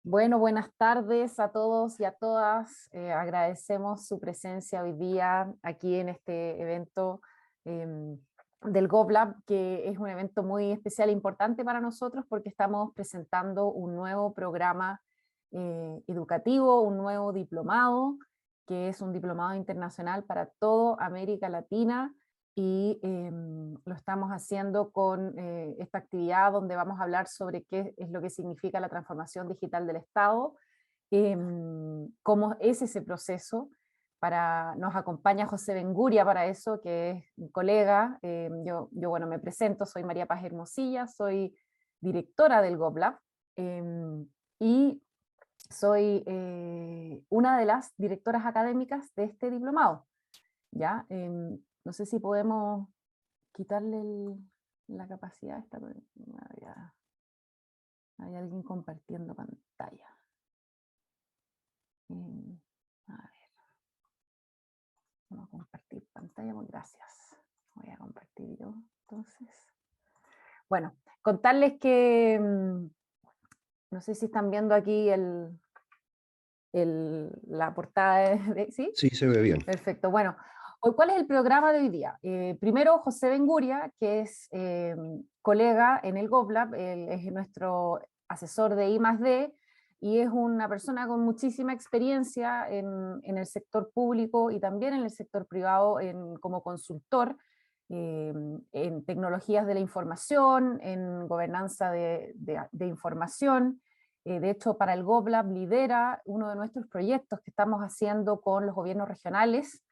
Bueno, buenas tardes a todos y a todas. Agradecemos su presencia hoy día aquí en este evento del GovLab, que es un evento muy especial e importante para nosotros porque estamos presentando un nuevo programa educativo, un nuevo diplomado, que es un diplomado internacional para toda América Latina, y lo estamos haciendo con esta actividad donde vamos a hablar sobre qué es lo que significa la transformación digital del Estado, cómo es ese proceso. Nos acompaña José Benguria para eso, que es un colega. Bueno, me presento, soy María Paz Hermosilla, soy directora del GovLab, y soy una de las directoras académicas de este diplomado. ¿Ya? No sé si podemos quitarle la capacidad esta. Hay alguien compartiendo pantalla. A ver, vamos a compartir pantalla, pues gracias. Voy a compartir yo, entonces. Bueno, contarles que, no sé si están viendo aquí la portada ¿sí? Sí, se ve bien. Perfecto, bueno. ¿Cuál es el programa de hoy día? Primero, José Benguria, que es colega en el GovLab, él es nuestro asesor de I+D, y es una persona con muchísima experiencia en el sector público y también en el sector privado como consultor, en tecnologías de la información, en gobernanza de información. De hecho, para el GovLab lidera uno de nuestros proyectos que estamos haciendo con los gobiernos regionales,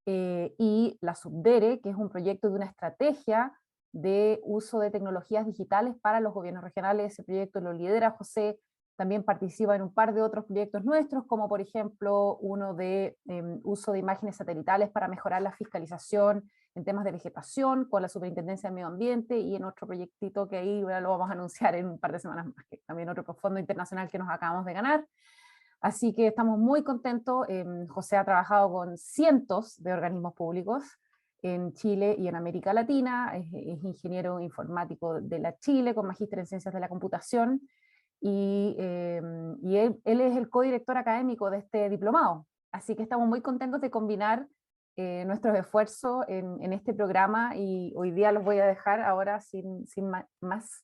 y la Subdere, que es un proyecto de una estrategia de uso de tecnologías digitales para los gobiernos regionales. Ese proyecto lo lidera José, también participa en un par de otros proyectos nuestros, como por ejemplo uno de uso de imágenes satelitales para mejorar la fiscalización en temas de vegetación con la Superintendencia de Medio Ambiente, y en otro proyectito que ahí lo vamos a anunciar en un par de semanas más, que también otro fondo internacional que nos acabamos de ganar. Así que estamos muy contentos. José ha trabajado con cientos de organismos públicos en Chile y en América Latina, es ingeniero informático de la Chile, con magíster en ciencias de la computación, y él es el codirector académico de este diplomado. Así que estamos muy contentos de combinar nuestros esfuerzos en este programa, y hoy día los voy a dejar ahora sin más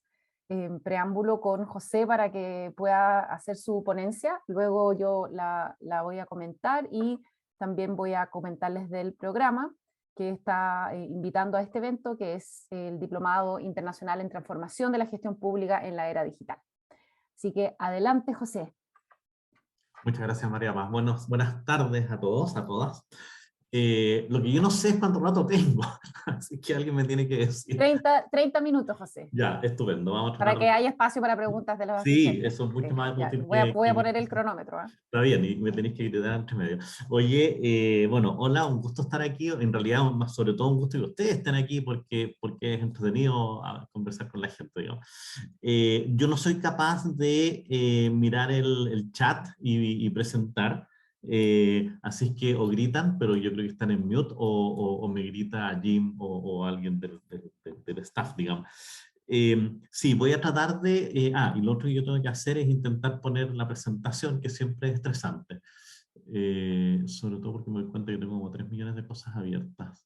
preámbulo con José para que pueda hacer su ponencia. Luego yo la voy a comentar, y también voy a comentarles del programa que está invitando a este evento, que es el Diplomado Internacional en Transformación de la Gestión Pública en la Era Digital. Así que adelante, José. Muchas gracias, María Paz. Buenas tardes a todos, a todas. Lo que yo no sé es cuánto rato tengo, así que alguien me tiene que decir. 30 minutos, José. Ya, estupendo. Vamos a para tratar que haya espacio para preguntas de los Sí, asistentes. eso es mucho más útil voy a poner el cronómetro. Está bien, y me tenéis que gritar entre medio. Oye, bueno, hola, un gusto estar aquí. En realidad, más sobre todo un gusto que ustedes estén aquí porque es entretenido conversar con la gente, digamos. Yo no soy capaz de mirar el chat y presentar, así es que o gritan, pero yo creo que están en mute, o me grita Jim o alguien del staff, digamos. Sí, voy a tratar de... y lo otro que yo tengo que hacer es intentar poner la presentación, que siempre es estresante. Sobre todo porque me doy cuenta que tengo como 3 millones de cosas abiertas.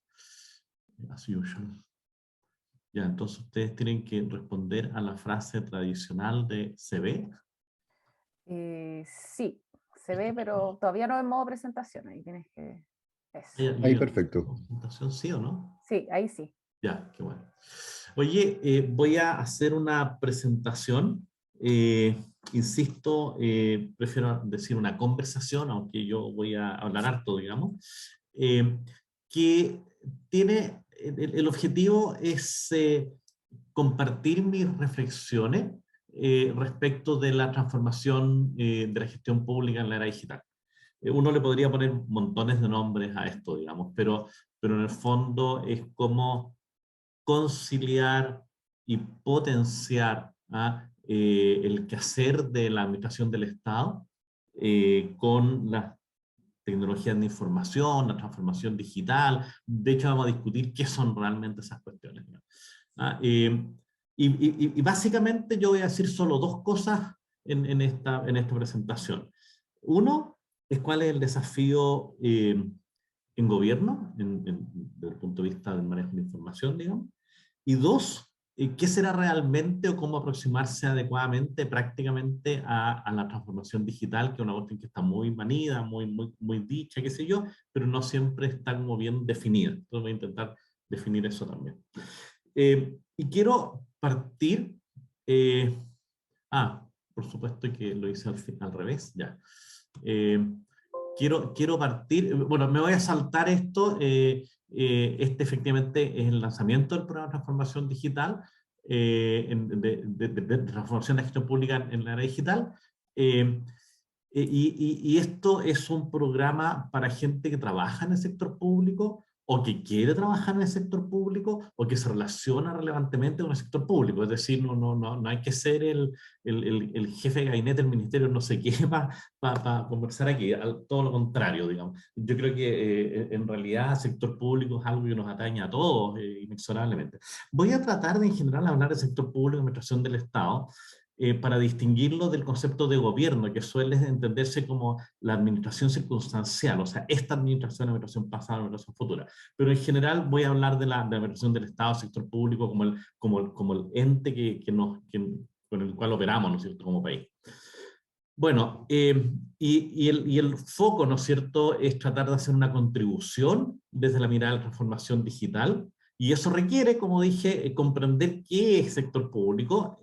As usual. Ya, entonces ustedes tienen que responder a la frase tradicional de ¿se ve? Sí, se ve, pero todavía no en modo presentación. Ahí tienes que... Ahí perfecto. ¿Presentación sí o no? Sí, ahí sí. Ya, qué bueno. Oye, voy a hacer una presentación. Insisto, prefiero decir una conversación, aunque yo voy a hablar harto, digamos, que tiene, el objetivo es compartir mis reflexiones respecto de la transformación de la gestión pública en la era digital. Uno le podría poner montones de nombres a esto, digamos, pero en el fondo es como conciliar y potenciar el quehacer de la administración del Estado con las tecnologías de información, la transformación digital. De hecho, vamos a discutir qué son realmente esas cuestiones, ¿no? Y básicamente yo voy a decir solo 2 cosas en esta presentación. Uno es cuál es el desafío en gobierno, desde el punto de vista del manejo de información, digamos. Y dos, ¿qué será realmente o cómo aproximarse adecuadamente, prácticamente, a la transformación digital, que es una cuestión que está muy manida, muy dicha, qué sé yo, pero no siempre está como bien definida. Entonces voy a intentar definir eso también. Y quiero partir... por supuesto que lo hice al revés, ya. Quiero partir, bueno, me voy a saltar esto, efectivamente es el lanzamiento del programa de transformación digital, de transformación de gestión pública en la área digital, y esto es un programa para gente que trabaja en el sector público, o que quiere trabajar en el sector público, o que se relaciona relevantemente con el sector público. Es decir, no hay que ser el jefe de gabinete del ministerio, no sé qué, para conversar aquí. Todo lo contrario, digamos. Yo creo que en realidad el sector público es algo que nos atañe a todos, inexorablemente. Voy a tratar de, en general, hablar del sector público, administración del Estado, para distinguirlo del concepto de gobierno, que suele entenderse como la administración circunstancial, o sea, esta administración pasada, administración futura. Pero en general voy a hablar de la administración del Estado, sector público, como el ente con el cual operamos, ¿no es cierto?, como país. Bueno, y el foco, ¿no es cierto?, es tratar de hacer una contribución desde la mirada de la transformación digital, y eso requiere, como dije, comprender qué es sector público,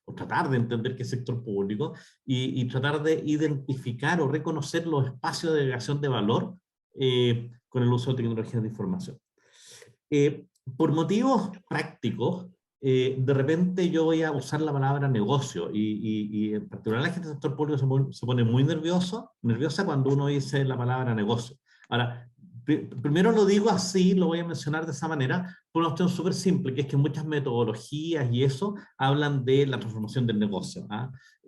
o tratar de entender qué es sector público, y tratar de identificar o reconocer los espacios de agregación de valor con el uso de tecnologías de información. Por motivos prácticos, de repente yo voy a usar la palabra negocio, y en particular la gente del sector público se pone muy nerviosa cuando uno dice la palabra negocio. Ahora, primero lo digo así, lo voy a mencionar de esa manera, por una cuestión súper simple, que es que muchas metodologías y eso hablan de la transformación del negocio.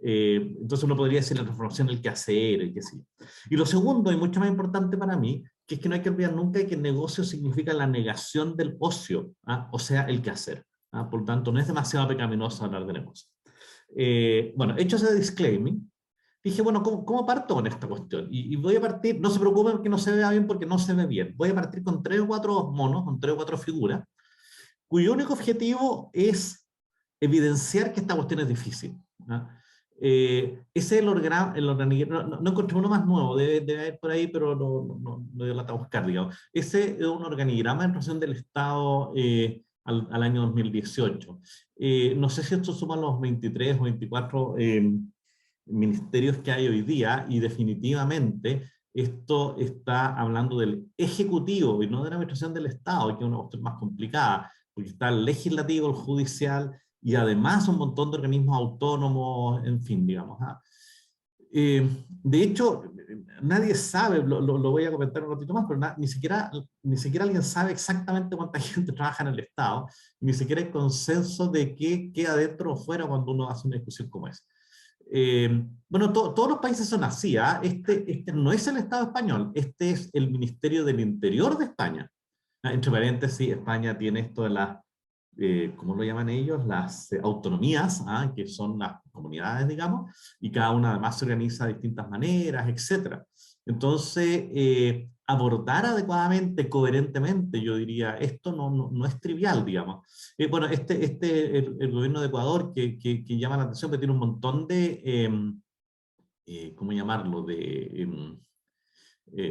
Entonces uno podría decir la transformación del quehacer, el que sí. Y lo segundo, y mucho más importante para mí, que es que no hay que olvidar nunca que el negocio significa la negación del ocio, o sea, el quehacer. Por lo tanto, no es demasiado pecaminoso hablar de negocio. Bueno, hecho ese disclaimer, dije, bueno, ¿cómo parto con esta cuestión? Y voy a partir, no se preocupen que no se vea bien, porque no se ve bien. Voy a partir con 3 o 4 monos, con 3 o 4 figuras, cuyo único objetivo es evidenciar que esta cuestión es difícil. Ese es el organigrama, no encontré uno más nuevo, debe haber por ahí, pero no dio lata a buscar, digamos. Ese es un organigrama de relación del Estado al año 2018. No sé si esto suma los 23 o 24 ministerios que hay hoy día, y definitivamente esto está hablando del Ejecutivo y no de la administración del Estado, que es una cuestión más complicada, porque está el legislativo, el judicial, y además un montón de organismos autónomos, en fin, digamos. De hecho, nadie sabe, lo voy a comentar un ratito más, pero ni siquiera alguien sabe exactamente cuánta gente trabaja en el Estado, ni siquiera hay consenso de qué queda dentro o fuera cuando uno hace una discusión como esa. Bueno, todos los países son así. Este no es el Estado español, este es el Ministerio del Interior de España. Entre paréntesis, España tiene esto de las, ¿cómo lo llaman ellos? Las autonomías, que son las comunidades, digamos, y cada una además se organiza de distintas maneras, etc. Entonces, abordar adecuadamente, coherentemente, yo diría, esto no es trivial, digamos. Bueno, el gobierno de Ecuador, que llama la atención, que tiene un montón de, ¿cómo llamarlo?, de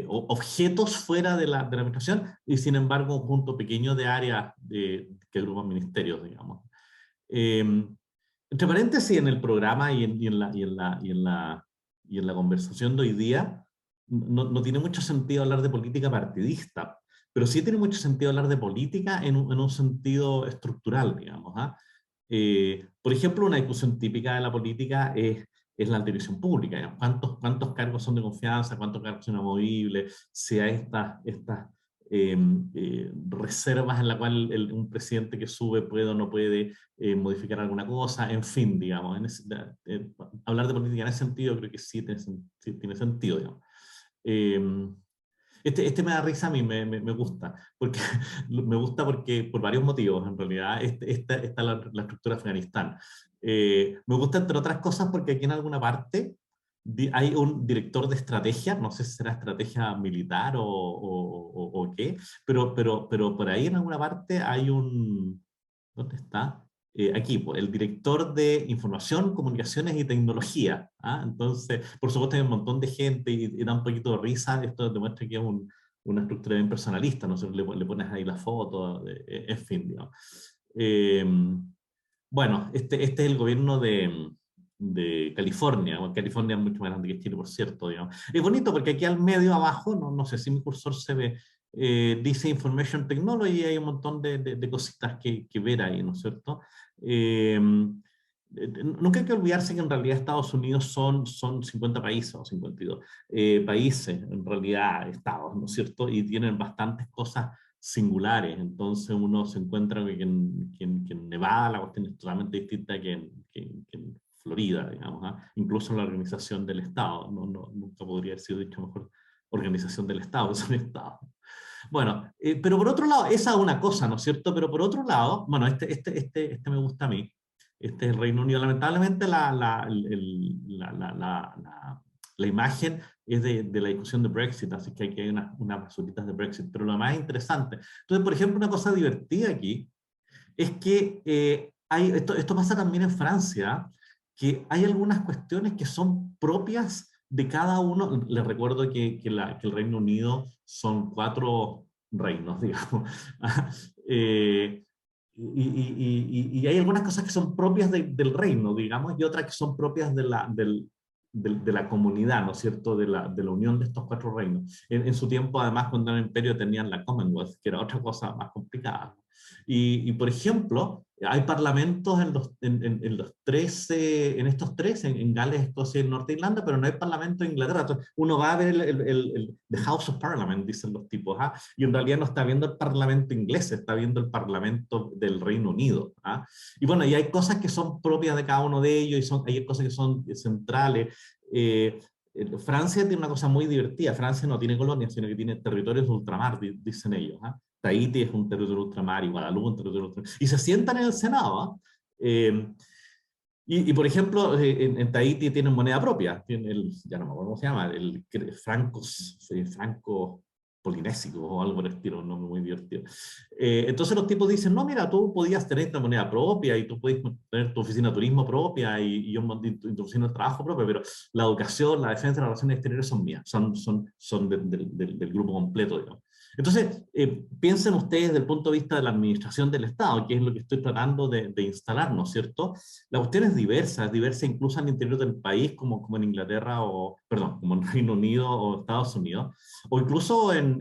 objetos fuera de la administración, y sin embargo un conjunto pequeño de áreas que agrupan ministerios, digamos. Entre paréntesis, en el programa y en la conversación de hoy día, no tiene mucho sentido hablar de política partidista, pero sí tiene mucho sentido hablar de política en un sentido estructural, digamos. Por ejemplo, una discusión típica de la política es la dirección pública, digamos. ¿Cuántos cargos son de confianza? ¿Cuántos cargos son inamovibles? Si hay estas reservas en la cual un presidente que sube puede o no puede modificar alguna cosa, en fin, digamos. Hablar de política en ese sentido creo que sí tiene sentido, digamos. Este me da risa a mí, me gusta, porque, me gusta porque, por varios motivos, en realidad, esta es la estructura de Afganistán. Me gusta, entre otras cosas, porque aquí en alguna parte hay un director de estrategia, no sé si será estrategia militar o qué, pero por ahí en alguna parte hay un, ¿dónde está? Aquí, pues, el director de Información, Comunicaciones y Tecnología. ¿Ah? Entonces, por supuesto, hay un montón de gente y da un poquito de risa. Esto demuestra que es una estructura bien personalista, ¿no? Le pones ahí la foto, en fin, digamos. Eh, bueno, este es el gobierno de California. Bueno, California es mucho más grande que Chile, por cierto, digamos. Es bonito porque aquí al medio, abajo, no sé si mi cursor se ve, dice Information Technology, y hay un montón de cositas que ver ahí, ¿no es cierto? Nunca hay que olvidarse que en realidad Estados Unidos son 50 países o 52 países, en realidad estados, ¿no es cierto? Y tienen bastantes cosas singulares, entonces uno se encuentra que en Nevada la cuestión es totalmente distinta que en Florida, digamos, ¿ah? Incluso en la organización del Estado, nunca podría haber sido dicho mejor, organización del Estado, es un Estado. Bueno, pero por otro lado, esa es una cosa, ¿no es cierto? Pero por otro lado, bueno, este me gusta a mí, este es el Reino Unido. Lamentablemente la imagen es de la discusión de Brexit, así que aquí hay unas basuritas de Brexit, pero lo más interesante. Entonces, por ejemplo, una cosa divertida aquí es que esto pasa también en Francia, que hay algunas cuestiones que son propias de cada uno. Les recuerdo que el Reino Unido son 4 reinos, digamos. Eh, y hay algunas cosas que son propias del reino, digamos, y otras que son propias de la comunidad, ¿no es cierto?, de la unión de estos 4 reinos. En su tiempo, además, cuando era el imperio, tenían la Commonwealth, que era otra cosa más complicada. Por ejemplo, hay parlamentos en estos tres, en Gales, Escocia y Norte de Irlanda, pero no hay parlamento en Inglaterra. Entonces, uno va a ver the House of Parliament, dicen los tipos, ¿ah? Y en realidad no está viendo el parlamento inglés, está viendo el parlamento del Reino Unido. ¿Ah? Y bueno, y hay cosas que son propias de cada uno de ellos, hay cosas que son centrales. Francia tiene una cosa muy divertida. Francia no tiene colonias, sino que tiene territorios de ultramar, dicen ellos. ¿Ah? Tahití es un territorio ultramar y Guadalupe un territorio ultramar. Y se sientan en el Senado. Por ejemplo, en Tahití tienen moneda propia. Ya no me acuerdo cómo se llama, el franco polinésico o algo por el estilo, un nombre muy divertido. Entonces los tipos dicen, no, mira, tú podías tener esta moneda propia y tú podías tener tu oficina de turismo propia y tu oficina de trabajo propia, pero la educación, la defensa, las relaciones exteriores son mías, son del grupo completo, digamos. Entonces, piensen ustedes desde el punto de vista de la administración del Estado, que es lo que estoy tratando de instalar, ¿no es cierto? La cuestión es diversa incluso al interior del país, como en Inglaterra, como en Reino Unido o Estados Unidos, o incluso en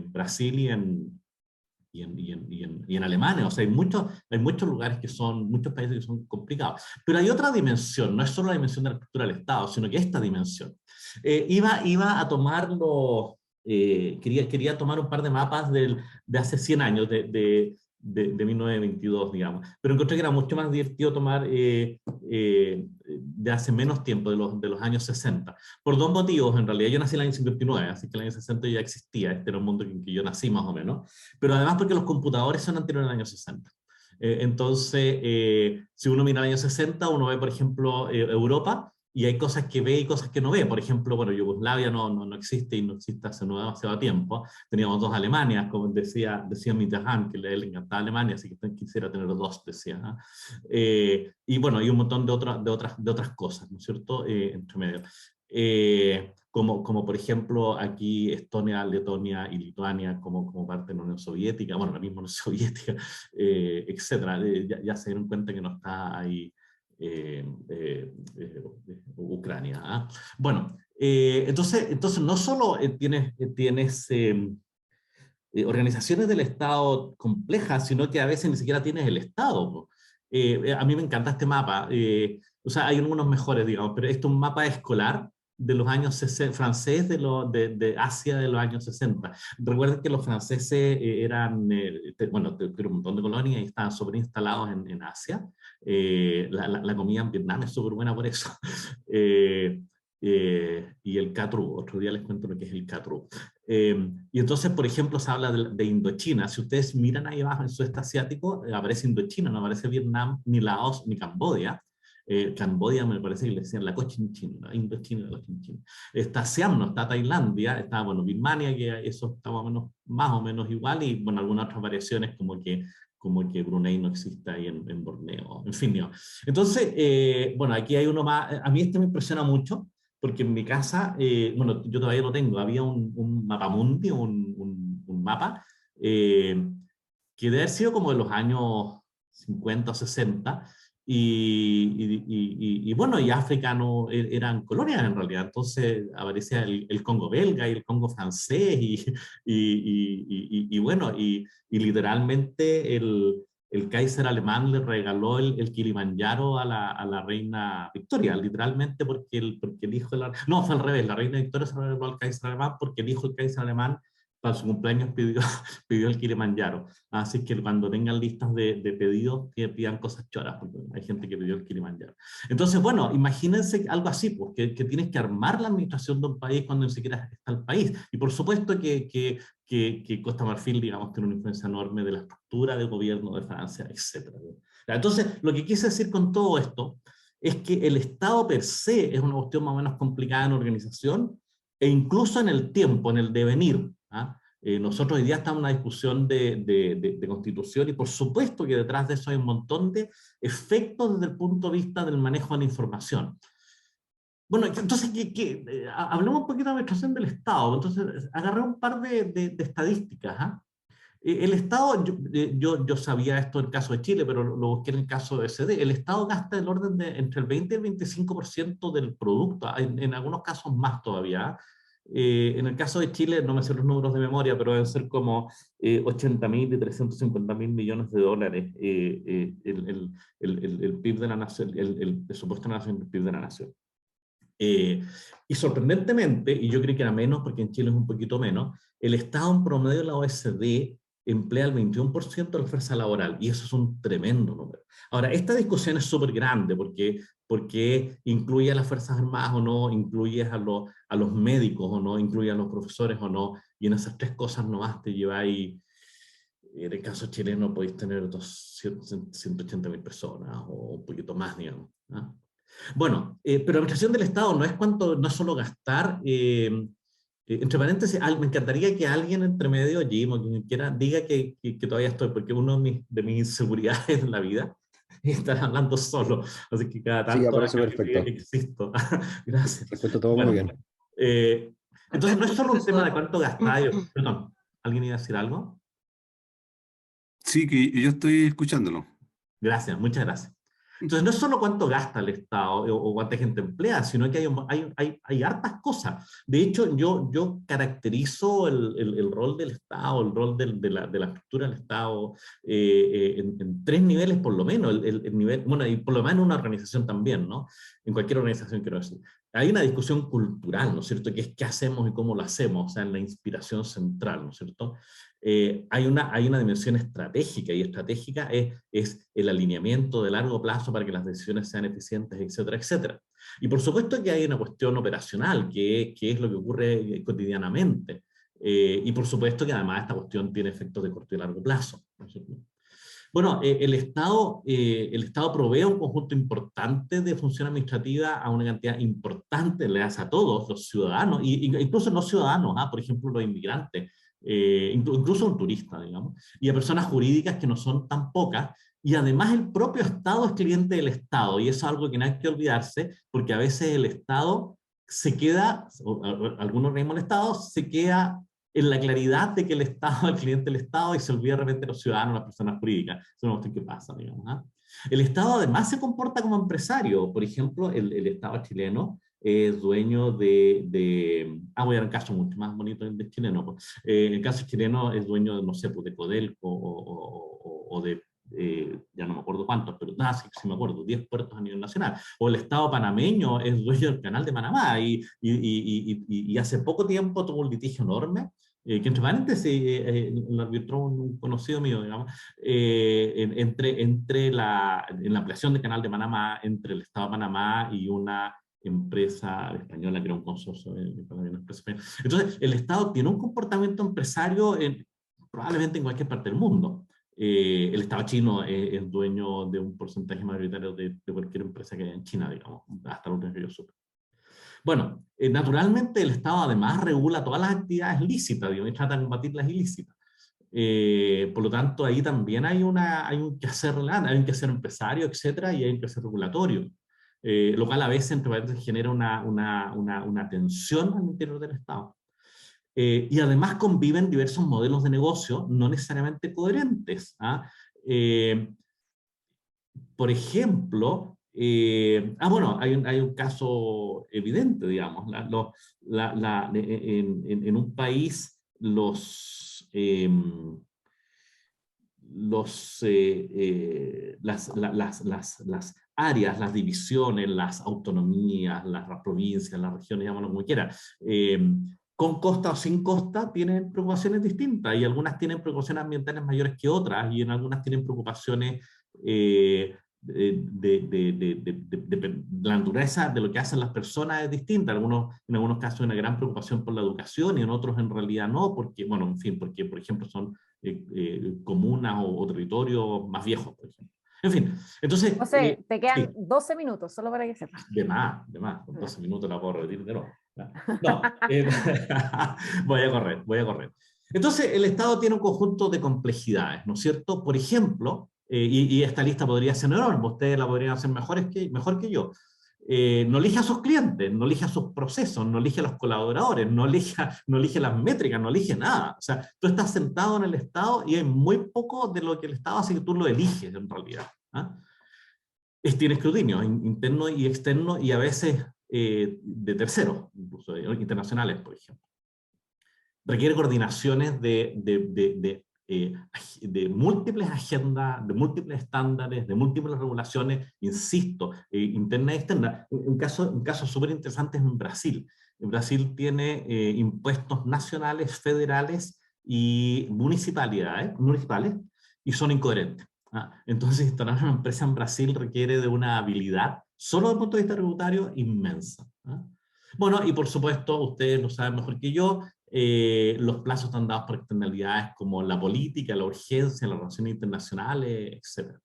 Brasil y en Alemania. O sea, hay muchos lugares muchos países que son complicados. Pero hay otra dimensión, no es solo la dimensión de la estructura del Estado, sino que esta dimensión. Iba a tomarlo. Quería tomar un par de mapas de hace 100 años, de 1922, digamos, pero encontré que era mucho más divertido tomar de hace menos tiempo, de los años 60, por 2 motivos. En realidad yo nací en el año 59, así que el año 60 ya existía, este era un mundo en que yo nací más o menos, pero además porque los computadores son anteriores al año 60. Entonces, si uno mira el año 60, uno ve, por ejemplo, Europa, y hay cosas que ve y cosas que no ve. Por ejemplo, bueno, Yugoslavia no existe y no existe hace no demasiado tiempo. Teníamos 2 Alemanias, como decía Mitterrand, que a él le encantaba Alemania, así que quisiera tener 2, decía. Y bueno, hay un montón de otras cosas, ¿no es cierto?, entre medio. Como por ejemplo aquí Estonia, Letonia y Lituania como parte de la Unión Soviética, bueno, la misma Unión Soviética, etcétera. Ya se dieron cuenta que no está ahí Ucrania. ¿Ah? Bueno, entonces no solo tienes organizaciones del Estado complejas, sino que a veces ni siquiera tienes el Estado. A mí me encanta este mapa. O sea, hay algunos mejores, digamos, pero este es un mapa escolar de los años 60, francés de Asia de los años 60. Recuerden que los franceses eran, tuvieron un montón de colonias y estaban súper instalados en Asia. La comida en Vietnam es súper buena por eso. y el CATRU. Otro día les cuento lo que es el CATRU. Y entonces, por ejemplo, se habla de Indochina. Si ustedes miran ahí abajo en el sudeste asiático, aparece Indochina, no aparece Vietnam, ni Laos, ni Camboya. Camboya me parece que le decían la Cochinchina, Indochina, la Cochinchina. Está Siam, no está Tailandia, está, bueno, Birmania, que eso está más o menos igual, y bueno, algunas otras variaciones como que Brunei no exista ahí en Borneo, en fin, digamos. Entonces, bueno, aquí hay uno más, a mí este me impresiona mucho, porque en mi casa, bueno, yo todavía lo tengo, había un mapamundi, un mapa, que debe haber sido como de los años 50 o 60, y bueno, y África no, eran colonias en realidad, entonces aparecía el Congo belga y el Congo francés, y bueno, y literalmente el Kaiser alemán le regaló el Kilimanjaro a la reina Victoria, literalmente porque el hijo de la... No, fue al revés, la reina Victoria se lo regaló al Kaiser alemán porque el hijo del Kaiser alemán para su cumpleaños pidió el Kilimanjaro. Así que cuando tengan listas de pedidos, que pidan cosas choras, porque hay gente que pidió el Kilimanjaro. Entonces, bueno, imagínense algo así, pues, que tienes que armar la administración de un país cuando ni siquiera está el país. Y por supuesto que Costa Marfil, digamos, tiene una influencia enorme de la estructura de gobierno de Francia, etc. Entonces, lo que quise decir con todo esto es que el Estado per se es una cuestión más o menos complicada en organización e incluso en el tiempo, en el devenir. ¿Ah? Nosotros hoy día estamos en una discusión de constitución y por supuesto que detrás de eso hay un montón de efectos desde el punto de vista del manejo de la información. Bueno, entonces, hablemos un poquito de la administración del Estado. Entonces, agarré un par de estadísticas. ¿Ah? El Estado, yo sabía esto en el caso de Chile, pero lo busqué en el caso de SD. El Estado gasta el orden de entre el 20 y el 25% del producto, en algunos casos más todavía. En el caso de Chile, no me sé los números de memoria, pero deben ser como 80.000 y 350.000 millones de dólares el PIB de la nación, el presupuesto de la nación, el PIB de la nación. Y sorprendentemente, y yo creí que era menos porque en Chile es un poquito menos, el Estado en promedio de la OECD emplea el 21% de la fuerza laboral, y eso es un tremendo número. Ahora, esta discusión es súper grande porque incluye a las Fuerzas Armadas o no, incluye a los médicos o no, incluye a los profesores o no, y en esas tres cosas nomás te lleváis, en el caso chileno podéis tener 180.000 personas o un poquito más, digamos. ¿Ah? Bueno, pero la administración del Estado no es solo gastar. Entre paréntesis, me encantaría que alguien entre medio, Jim o quien quiera, diga que todavía estoy, porque uno de mis inseguridades en la vida es estar hablando solo. Así que cada Sí, tanto aparece acá que diga perfecto. que existo. Gracias. Perfecto, todo muy Bueno, bien. entonces no es solo un tema de cuánto gastáis. Perdón, ¿alguien iba a decir algo? Sí, que yo estoy escuchándolo. Gracias, muchas gracias. Entonces, no es solo cuánto gasta el Estado o cuánta gente emplea, sino que hay hartas cosas. De hecho, yo caracterizo el rol del Estado, el rol de la estructura del Estado en tres niveles por lo menos. El nivel, bueno, y por lo menos en una organización también, ¿no? En cualquier organización, quiero decir. Hay una discusión cultural, ¿no es cierto?, que es qué hacemos y cómo lo hacemos, o sea, en la inspiración central, ¿no es cierto? Hay una dimensión estratégica, y estratégica es el alineamiento de largo plazo para que las decisiones sean eficientes, etcétera, etcétera. Y por supuesto que hay una cuestión operacional, que es lo que ocurre cotidianamente. Y por supuesto que además esta cuestión tiene efectos de corto y largo plazo, ¿no es cierto? Bueno, el Estado provee un conjunto importante de función administrativa a una cantidad importante, le hace a todos los ciudadanos, incluso no ciudadanos, por ejemplo, los inmigrantes, incluso un turista, digamos, y a personas jurídicas que no son tan pocas, y además el propio Estado es cliente del Estado, y eso es algo que no hay que olvidarse, porque a veces el Estado se queda, algunos organismos del Estado se queda en la claridad de que el Estado es el cliente del Estado y se olvida de repente los ciudadanos, las personas jurídicas. Eso no es lo que pasa, digamos. ¿Ah? El Estado además se comporta como empresario. Por ejemplo, el Estado chileno es dueño voy a dar un caso mucho más bonito del chileno. Pues. El caso chileno es dueño de, no sé, pues de Codelco o de ya no me acuerdo cuántos, pero sí me acuerdo, 10 puertos a nivel nacional. O el Estado panameño es dueño del Canal de Panamá y hace poco tiempo tuvo un litigio enorme, que entre paréntesis lo arbitró un conocido mío, digamos, en la ampliación del Canal de Panamá entre el Estado de Panamá y una empresa española, que era un consorcio con una empresa española. Entonces, el Estado tiene un comportamiento empresario probablemente en cualquier parte del mundo. El Estado chino es dueño de un porcentaje mayoritario de cualquier empresa que haya en China, digamos, hasta lo que yo supe. Bueno, naturalmente el Estado además regula todas las actividades lícitas, digamos, y trata de combatir las ilícitas. Por lo tanto, ahí también hay un quehacer relevante, hay un quehacer empresario, etcétera, y hay un quehacer regulatorio, lo cual a veces entre paréntesis genera una tensión al interior del Estado. Y además conviven diversos modelos de negocio no necesariamente coherentes. ¿Ah? Por ejemplo, bueno, hay un caso evidente, digamos, en un país las áreas, las divisiones, las autonomías, las provincias, las regiones, llámalo como quiera, con costa o sin costa, tienen preocupaciones distintas, y algunas tienen preocupaciones ambientales mayores que otras, y en algunas tienen preocupaciones de la naturaleza de lo que hacen las personas es distinta. En algunos casos hay una gran preocupación por la educación, y en otros en realidad no, porque, bueno, en fin, porque por ejemplo son comunas o territorios más viejos, por ejemplo. En fin, entonces... José, te quedan sí. 12 minutos, solo para que sepas. De más, con 12 minutos la puedo repetir de nuevo. No, voy a correr. Entonces, el Estado tiene un conjunto de complejidades, ¿no es cierto? Por ejemplo, y esta lista podría ser enorme, ustedes la podrían hacer mejor que yo. No elige a sus clientes, no elige a sus procesos, no elige a los colaboradores, no elige las métricas, no elige nada. O sea, tú estás sentado en el Estado y hay muy poco de lo que el Estado hace que tú lo eliges en realidad. ¿Ah? Tiene escrutinio interno y externo, y a veces de terceros, incluso internacionales, por ejemplo. Requiere coordinaciones de múltiples agendas, de múltiples estándares, de múltiples regulaciones, insisto, interna y externa. Un caso súper interesante es en Brasil. En Brasil tiene impuestos nacionales, federales y municipales, y son incoherentes. Entonces, instalar una empresa en Brasil requiere de una habilidad, solo desde el punto de vista tributario, inmensa. Bueno, y por supuesto, ustedes lo saben mejor que yo, los plazos están dados por externalidades como la política, la urgencia, las relaciones internacionales, etc.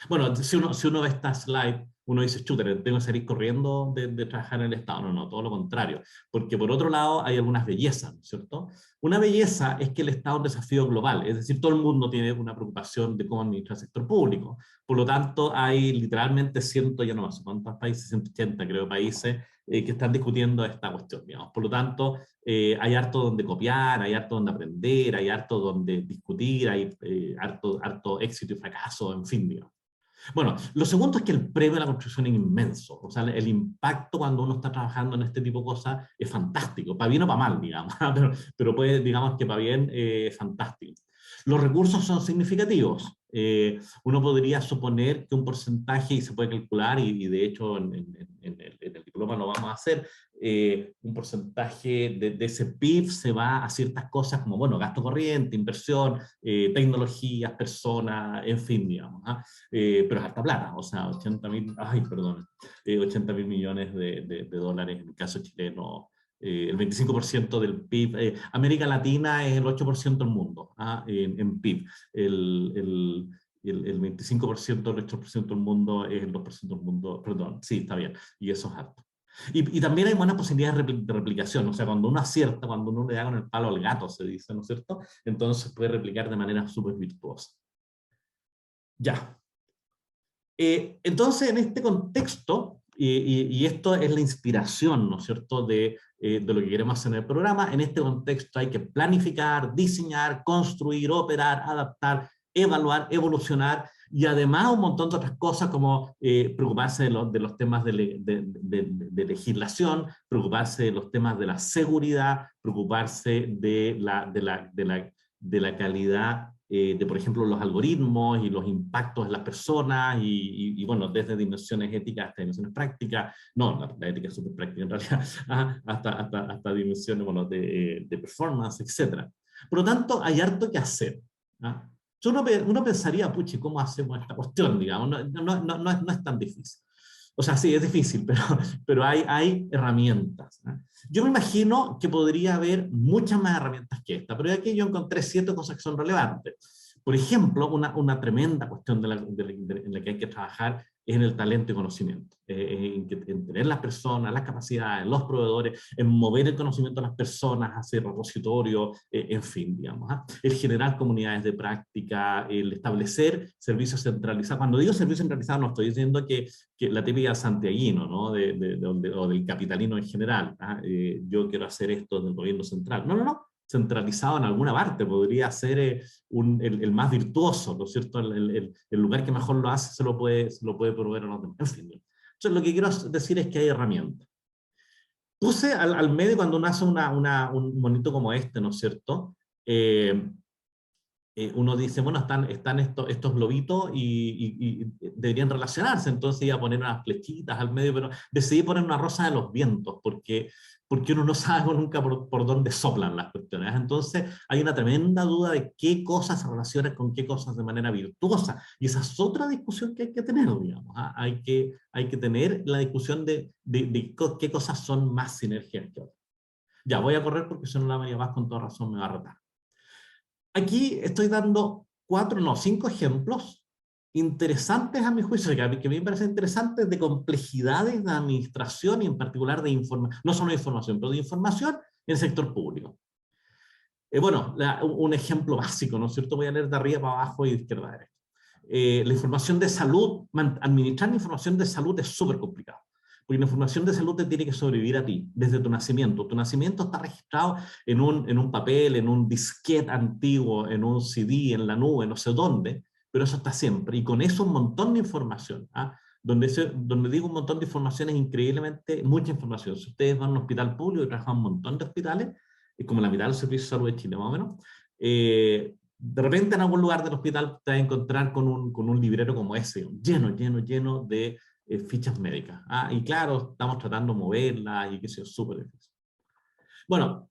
Bueno, si uno ve esta slide, uno dice, chuta, tengo que salir corriendo de trabajar en el Estado. No, todo lo contrario. Porque por otro lado hay algunas bellezas, ¿no es cierto? Una belleza es que el Estado es un desafío global, es decir, todo el mundo tiene una preocupación de cómo administrar el sector público. Por lo tanto, hay literalmente ya no sé cuántos países, 180 creo países, que están discutiendo esta cuestión, digamos. Por lo tanto, hay harto donde copiar, hay harto donde aprender, hay harto donde discutir, hay harto éxito y fracaso, en fin, digamos. Bueno, lo segundo es que el premio a la construcción es inmenso. O sea, el impacto cuando uno está trabajando en este tipo de cosas es fantástico, para bien o para mal, digamos, pero puede, digamos que para bien es fantástico. Los recursos son significativos. Uno podría suponer que un porcentaje, y se puede calcular, y de hecho en el diploma lo vamos a hacer, un porcentaje de ese PIB se va a ciertas cosas como, bueno, gasto corriente, inversión, tecnologías, personas, en fin, digamos. Pero es harta plata, o sea, 80 mil millones de dólares en el caso chileno. El 25% del PIB. América Latina es el 8% del mundo en PIB. El 25% del 8% del mundo es el 2% del mundo, perdón, sí, está bien, y eso es alto. Y también hay buenas posibilidades de replicación, o sea, cuando uno acierta, cuando uno le da con el palo al gato, se dice, ¿no es cierto? Entonces puede replicar de manera súper virtuosa. Ya. Entonces, en este contexto, y esto es la inspiración, ¿no es cierto?, de lo que queremos hacer en el programa. En este contexto hay que planificar, diseñar, construir, operar, adaptar, evaluar, evolucionar, y además un montón de otras cosas como preocuparse de los temas de legislación, preocuparse de los temas de la seguridad, preocuparse de la calidad por ejemplo, los algoritmos y los impactos en las personas, y bueno, desde dimensiones éticas hasta dimensiones prácticas, no, la ética es súper práctica en realidad, hasta dimensiones, bueno, de performance, etc. Por lo tanto, hay harto que hacer. Uno pensaría, puchi, ¿cómo hacemos esta cuestión? Digamos, no es tan difícil. O sea, sí, es difícil, pero hay herramientas. Yo me imagino que podría haber muchas más herramientas que esta, pero aquí yo encontré 7 cosas que son relevantes. Por ejemplo, una tremenda cuestión en la que hay que trabajar es en el talento y conocimiento, en tener las personas, las capacidades, los proveedores, en mover el conocimiento de las personas, hacer repositorios, en fin, digamos. El generar comunidades de práctica, el establecer servicios centralizados. Cuando digo servicios centralizados no estoy diciendo que la típica santiaguino, ¿no? O del capitalino en general. Yo quiero hacer esto del gobierno central. No, no, no. Centralizado en alguna parte, podría ser el más virtuoso, ¿no es cierto? El lugar que mejor lo hace se lo puede proveer a los demás. En fin, entonces lo que quiero decir es que hay herramientas. Puse al medio cuando uno hace un monito como este, ¿no es cierto? Uno dice, bueno, están estos globitos y deberían relacionarse, entonces iba a poner unas flechitas al medio, pero decidí poner una rosa de los vientos, porque uno no sabe nunca por dónde soplan las cuestiones. Entonces hay una tremenda duda de qué cosas se relacionan con qué cosas de manera virtuosa, y esa es otra discusión que hay que tener, digamos. Hay que tener la discusión de qué cosas son más sinergias que otras. Ya, voy a correr porque si no la María Paz con toda razón me va a retar. Aquí estoy dando 5 ejemplos interesantes a mi juicio, que a mí me parecen interesantes, de complejidades de administración y en particular de información, no solo de información, pero de información en el sector público. Bueno, un ejemplo básico, ¿no es cierto? Voy a leer de arriba para abajo y de izquierda a derecha. La información de salud, administrar la información de salud es súper complicado. Porque la información de salud te tiene que sobrevivir a ti, desde tu nacimiento. Tu nacimiento está registrado en un papel, en un disquete antiguo, en un CD, en la nube, no sé dónde, pero eso está siempre. Y con eso un montón de información. Donde digo un montón de información es increíblemente mucha información. Si ustedes van a un hospital público y trabajan en un montón de hospitales, es como la mitad del servicio de salud de Chile, más o menos, de repente en algún lugar del hospital te vas a encontrar con un librero como ese, lleno de fichas médicas. Y claro, estamos tratando de moverlas y que sea súper difícil. Bueno,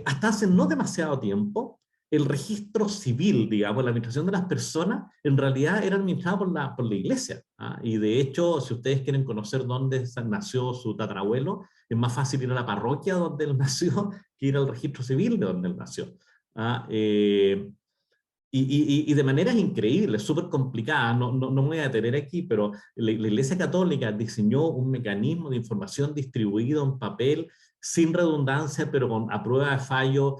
hasta hace no demasiado tiempo, el registro civil, digamos, la administración de las personas, en realidad era administrada por la iglesia. Y de hecho, si ustedes quieren conocer dónde nació su tatarabuelo, es más fácil ir a la parroquia donde él nació que ir al registro civil de donde él nació. Y de maneras increíbles, súper complicadas, no me voy a detener aquí, pero la Iglesia Católica diseñó un mecanismo de información distribuido en papel, sin redundancia, pero a prueba de fallo,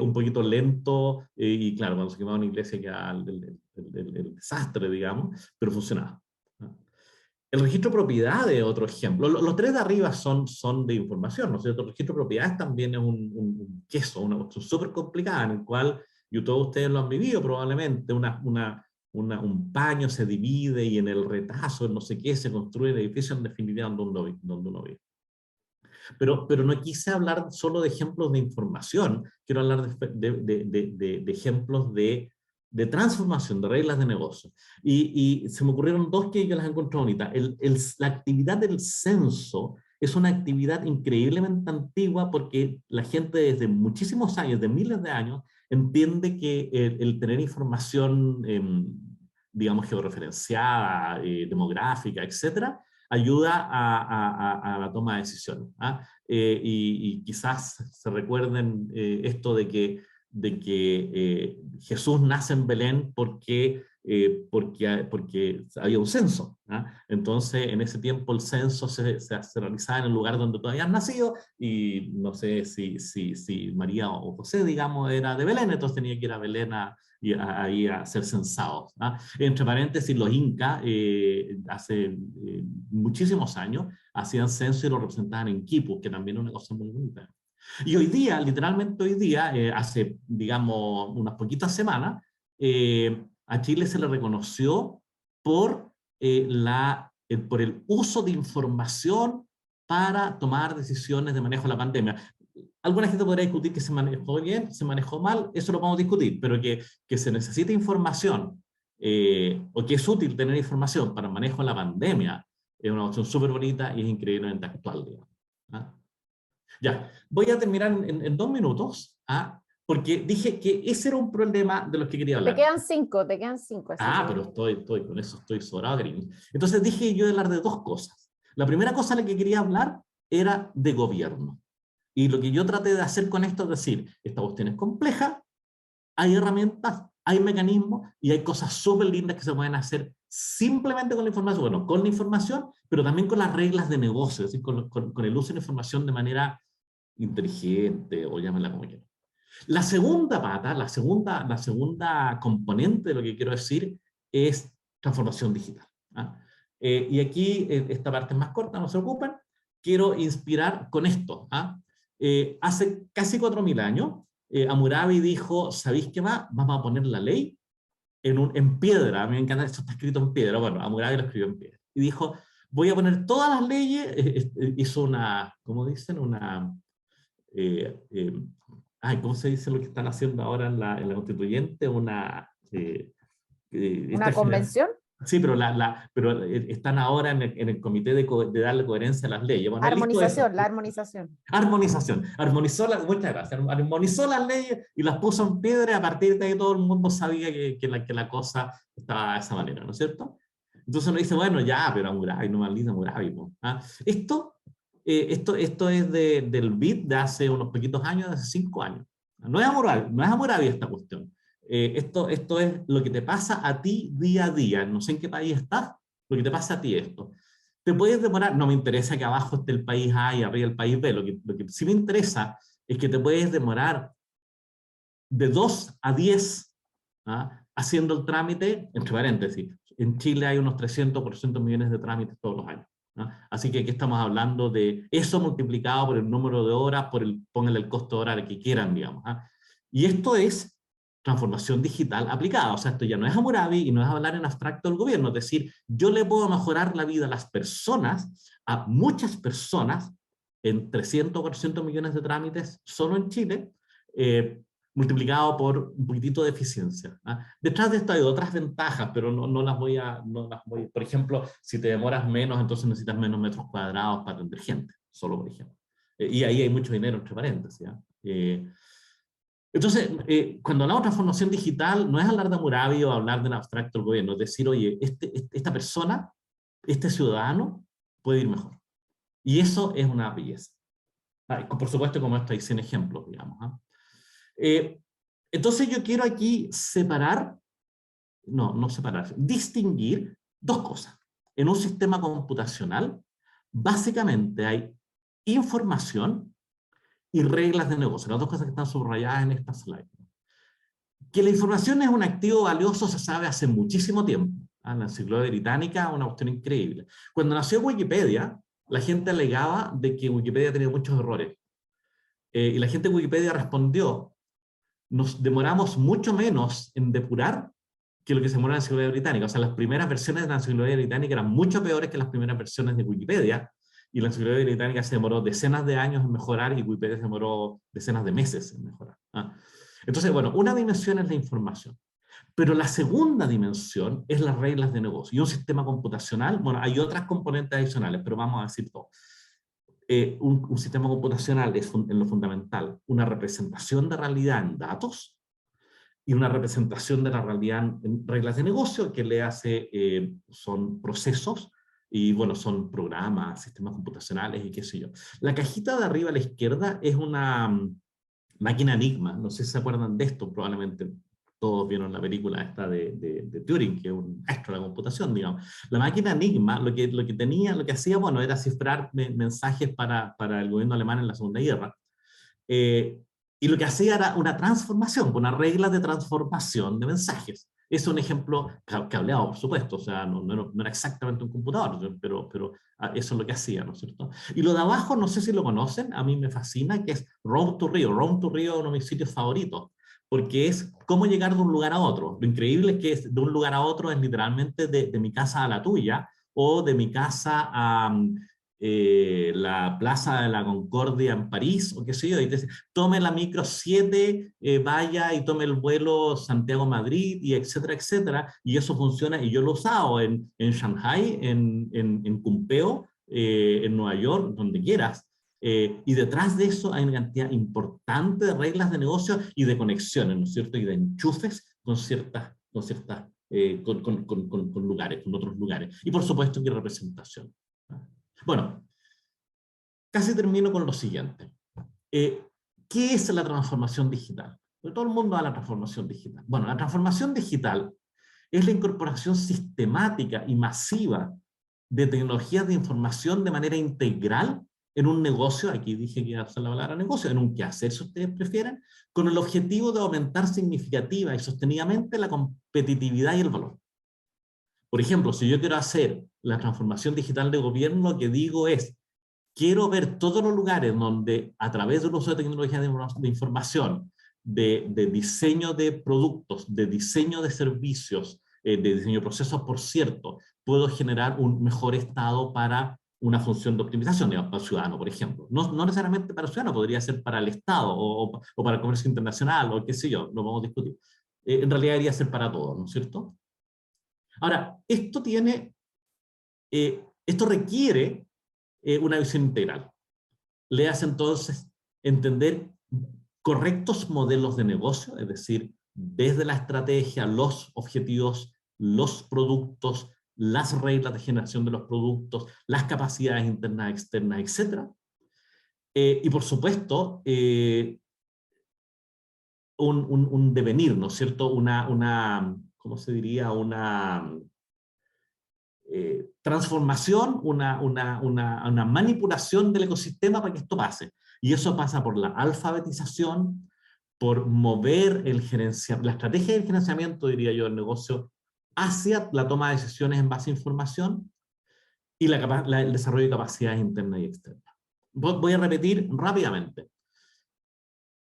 un poquito lento, y claro, cuando se quemaba una iglesia quedaba el desastre, digamos, pero funcionaba. El registro de propiedades es otro ejemplo. Los 3 de arriba son de información, ¿no es cierto? El registro de propiedades también es un queso, una cuestión súper complicada, en el cual, y todos ustedes lo han vivido probablemente, un paño se divide y en el retazo, no sé qué, se construye el edificio en definitiva donde uno vive. Pero no quise hablar solo de ejemplos de información, quiero hablar de ejemplos de transformación, de reglas de negocio. Y se me ocurrieron 2 que yo las encontré bonitas. La actividad del censo es una actividad increíblemente antigua porque la gente desde muchísimos años, de miles de años, entiende que el tener información, digamos, georreferenciada, demográfica, etcétera, ayuda a la toma de decisiones. Y quizás se recuerden esto de que Jesús nace en Belén porque había un censo. Entonces, en ese tiempo el censo se realizaba en el lugar donde tú habías nacido, y no sé si María o José, digamos, era de Belén, entonces tenía que ir a Belén ahí a ser censados. Entre paréntesis, los incas hace muchísimos años hacían censo y lo representaban en quipus, que también es una cosa muy bonita. Y hoy día, literalmente hoy día, hace, digamos, unas poquitas semanas, a Chile se le reconoció por el uso de información para tomar decisiones de manejo de la pandemia. Alguna gente podrá discutir que se manejó bien, se manejó mal, eso lo podemos discutir, pero que se necesita información, o que es útil tener información para el manejo de la pandemia, es una opción súper bonita y es increíblemente actual, digamos. Ya, voy a terminar en 2 minutos porque dije que ese era un problema de los que quería hablar. Te quedan 5. Pero estoy con eso, estoy sobrado, cariño. Entonces dije yo de hablar de dos cosas. La primera cosa de la que quería hablar era de gobierno. Y lo que yo traté de hacer con esto es decir, esta cuestión es compleja, hay herramientas, hay mecanismos y hay cosas súper lindas que se pueden hacer simplemente con la información, bueno, con la información, pero también con las reglas de negocio, es decir, con el uso de la información de manera inteligente, o llámala como quieran. La segunda pata, la segunda componente de lo que quiero decir es transformación digital. Y aquí, esta parte es más corta, no se ocupen, quiero inspirar con esto. Hace casi 4.000 años, Hammurabi dijo, ¿sabéis qué va? Vamos a poner la ley en piedra. A mí me encanta, esto está escrito en piedra. Bueno, Hammurabi lo escribió en piedra. Y dijo, voy a poner todas las leyes, hizo una, ¿cómo dicen? ¿Cómo se dice lo que están haciendo ahora en la constituyente? ¿Una convención? Sí, pero están ahora en el comité de darle coherencia a las leyes. Bueno, armonización, la armonización. Muchas gracias. Armonizó las leyes y las puso en piedra y a partir de ahí todo el mundo sabía que la cosa estaba de esa manera, ¿no es cierto? Entonces uno dice, bueno, ya, pero Hammurabi, no maldita Hammurabi. Esto es del BID de hace unos poquitos años, de hace 5 años. No es Hammurabi esta cuestión. Esto es lo que te pasa a ti día a día. No sé en qué país estás, lo que te pasa a ti esto. Te puedes demorar, no me interesa que abajo esté el país A y arriba el país B, lo que sí me interesa es que te puedes demorar de 2 a 10 haciendo el trámite, entre paréntesis. En Chile hay unos 300 por 400 millones de trámites todos los años. Así que aquí estamos hablando de eso multiplicado por el número de horas, pónganle el costo horario que quieran, digamos. Y esto es transformación digital aplicada. O sea, esto ya no es Hammurabi y no es hablar en abstracto del gobierno. Es decir, yo le puedo mejorar la vida a las personas, a muchas personas, en 300 o 400 millones de trámites solo en Chile, multiplicado por un poquitito de eficiencia. Detrás de esto hay otras ventajas, pero no las voy a... Por ejemplo, si te demoras menos, entonces necesitas menos metros cuadrados para atender gente, solo por ejemplo. Y ahí hay mucho dinero entre paréntesis. Entonces, cuando hablamos de transformación digital, no es hablar de Hammurabi o hablar del abstracto del gobierno, es decir, oye, esta persona, este ciudadano, puede ir mejor. Y eso es una belleza. Por supuesto, como esto hay 100 ejemplos, digamos. Entonces yo quiero aquí distinguir dos cosas. En un sistema computacional, básicamente hay información y reglas de negocio, las dos cosas que están subrayadas en esta slide. Que la información es un activo valioso se sabe hace muchísimo tiempo. La enciclopedia británica, una cuestión increíble. Cuando nació Wikipedia, la gente alegaba de que Wikipedia tenía muchos errores. Y la gente de Wikipedia respondió, nos demoramos mucho menos en depurar que lo que se demoró en la enciclopedia británica. O sea, las primeras versiones de la enciclopedia británica eran mucho peores que las primeras versiones de Wikipedia, y la enciclopedia británica se demoró decenas de años en mejorar y Wikipedia se demoró decenas de meses en mejorar. Entonces, bueno, una dimensión es la información. Pero la segunda dimensión es las reglas de negocio. Y un sistema computacional, bueno, hay otras componentes adicionales, pero vamos a decir todo. Un sistema computacional es en lo fundamental una representación de realidad en datos y una representación de la realidad en reglas de negocio que le hace, son procesos y bueno, son programas, sistemas computacionales y qué sé yo. La cajita de arriba a la izquierda es una máquina Enigma, no sé si se acuerdan de esto, probablemente todos vieron la película esta de Turing, que es un maestro de la computación, digamos. La máquina Enigma, lo que hacía, bueno, era cifrar mensajes para el gobierno alemán en la Segunda Guerra. Y lo que hacía era una transformación, una regla de transformación de mensajes. Es un ejemplo cableado, por supuesto, o sea, no era exactamente un computador, pero eso es lo que hacía, ¿no es cierto? Y lo de abajo, no sé si lo conocen, a mí me fascina, que es Roam to Rio. Roam to Rio es uno de mis sitios favoritos, porque es cómo llegar de un lugar a otro. Lo increíble es que de un lugar a otro es literalmente de mi casa a la tuya, o de mi casa a la Plaza de la Concordia en París, o qué sé yo, y te dice, tome la micro 7, vaya y tome el vuelo Santiago-Madrid, y etcétera, etcétera, y eso funciona, y yo lo he usado en Shanghai, en Cumpeo, en Nueva York, donde quieras. Y detrás de eso hay una cantidad importante de reglas de negocio y de conexiones, ¿no es cierto? Y de enchufes con lugares, con otros lugares. Y por supuesto que representación. Bueno, casi termino con lo siguiente. ¿Qué es la transformación digital? Porque todo el mundo habla de la transformación digital. Bueno, la transformación digital es la incorporación sistemática y masiva de tecnologías de información de manera integral en un negocio, aquí dije que iba a usar la palabra negocio, en un quehacer, si ustedes prefieren, con el objetivo de aumentar significativa y sostenidamente la competitividad y el valor. Por ejemplo, si yo quiero hacer la transformación digital de gobierno, lo que digo es, quiero ver todos los lugares donde a través del uso de tecnologías de información, de diseño de productos, de diseño de servicios, de diseño de procesos, por cierto, puedo generar un mejor estado para una función de optimización, digamos, para el ciudadano, por ejemplo. No necesariamente para el ciudadano, podría ser para el Estado o para el comercio internacional o qué sé yo, lo vamos a discutir. En realidad debería ser para todos, ¿no es cierto? Ahora, esto requiere una visión integral. Le hace entonces entender correctos modelos de negocio, es decir, desde la estrategia, los objetivos, los productos, las reglas de generación de los productos, las capacidades internas, externas, etc. Y por supuesto, un devenir, ¿no es cierto? ¿Cómo se diría? Una transformación, una manipulación del ecosistema para que esto pase. Y eso pasa por la alfabetización, por mover la estrategia del gerenciamiento, diría yo, del negocio, hacia la toma de decisiones en base a información y el desarrollo de capacidades internas y externas. Voy a repetir rápidamente.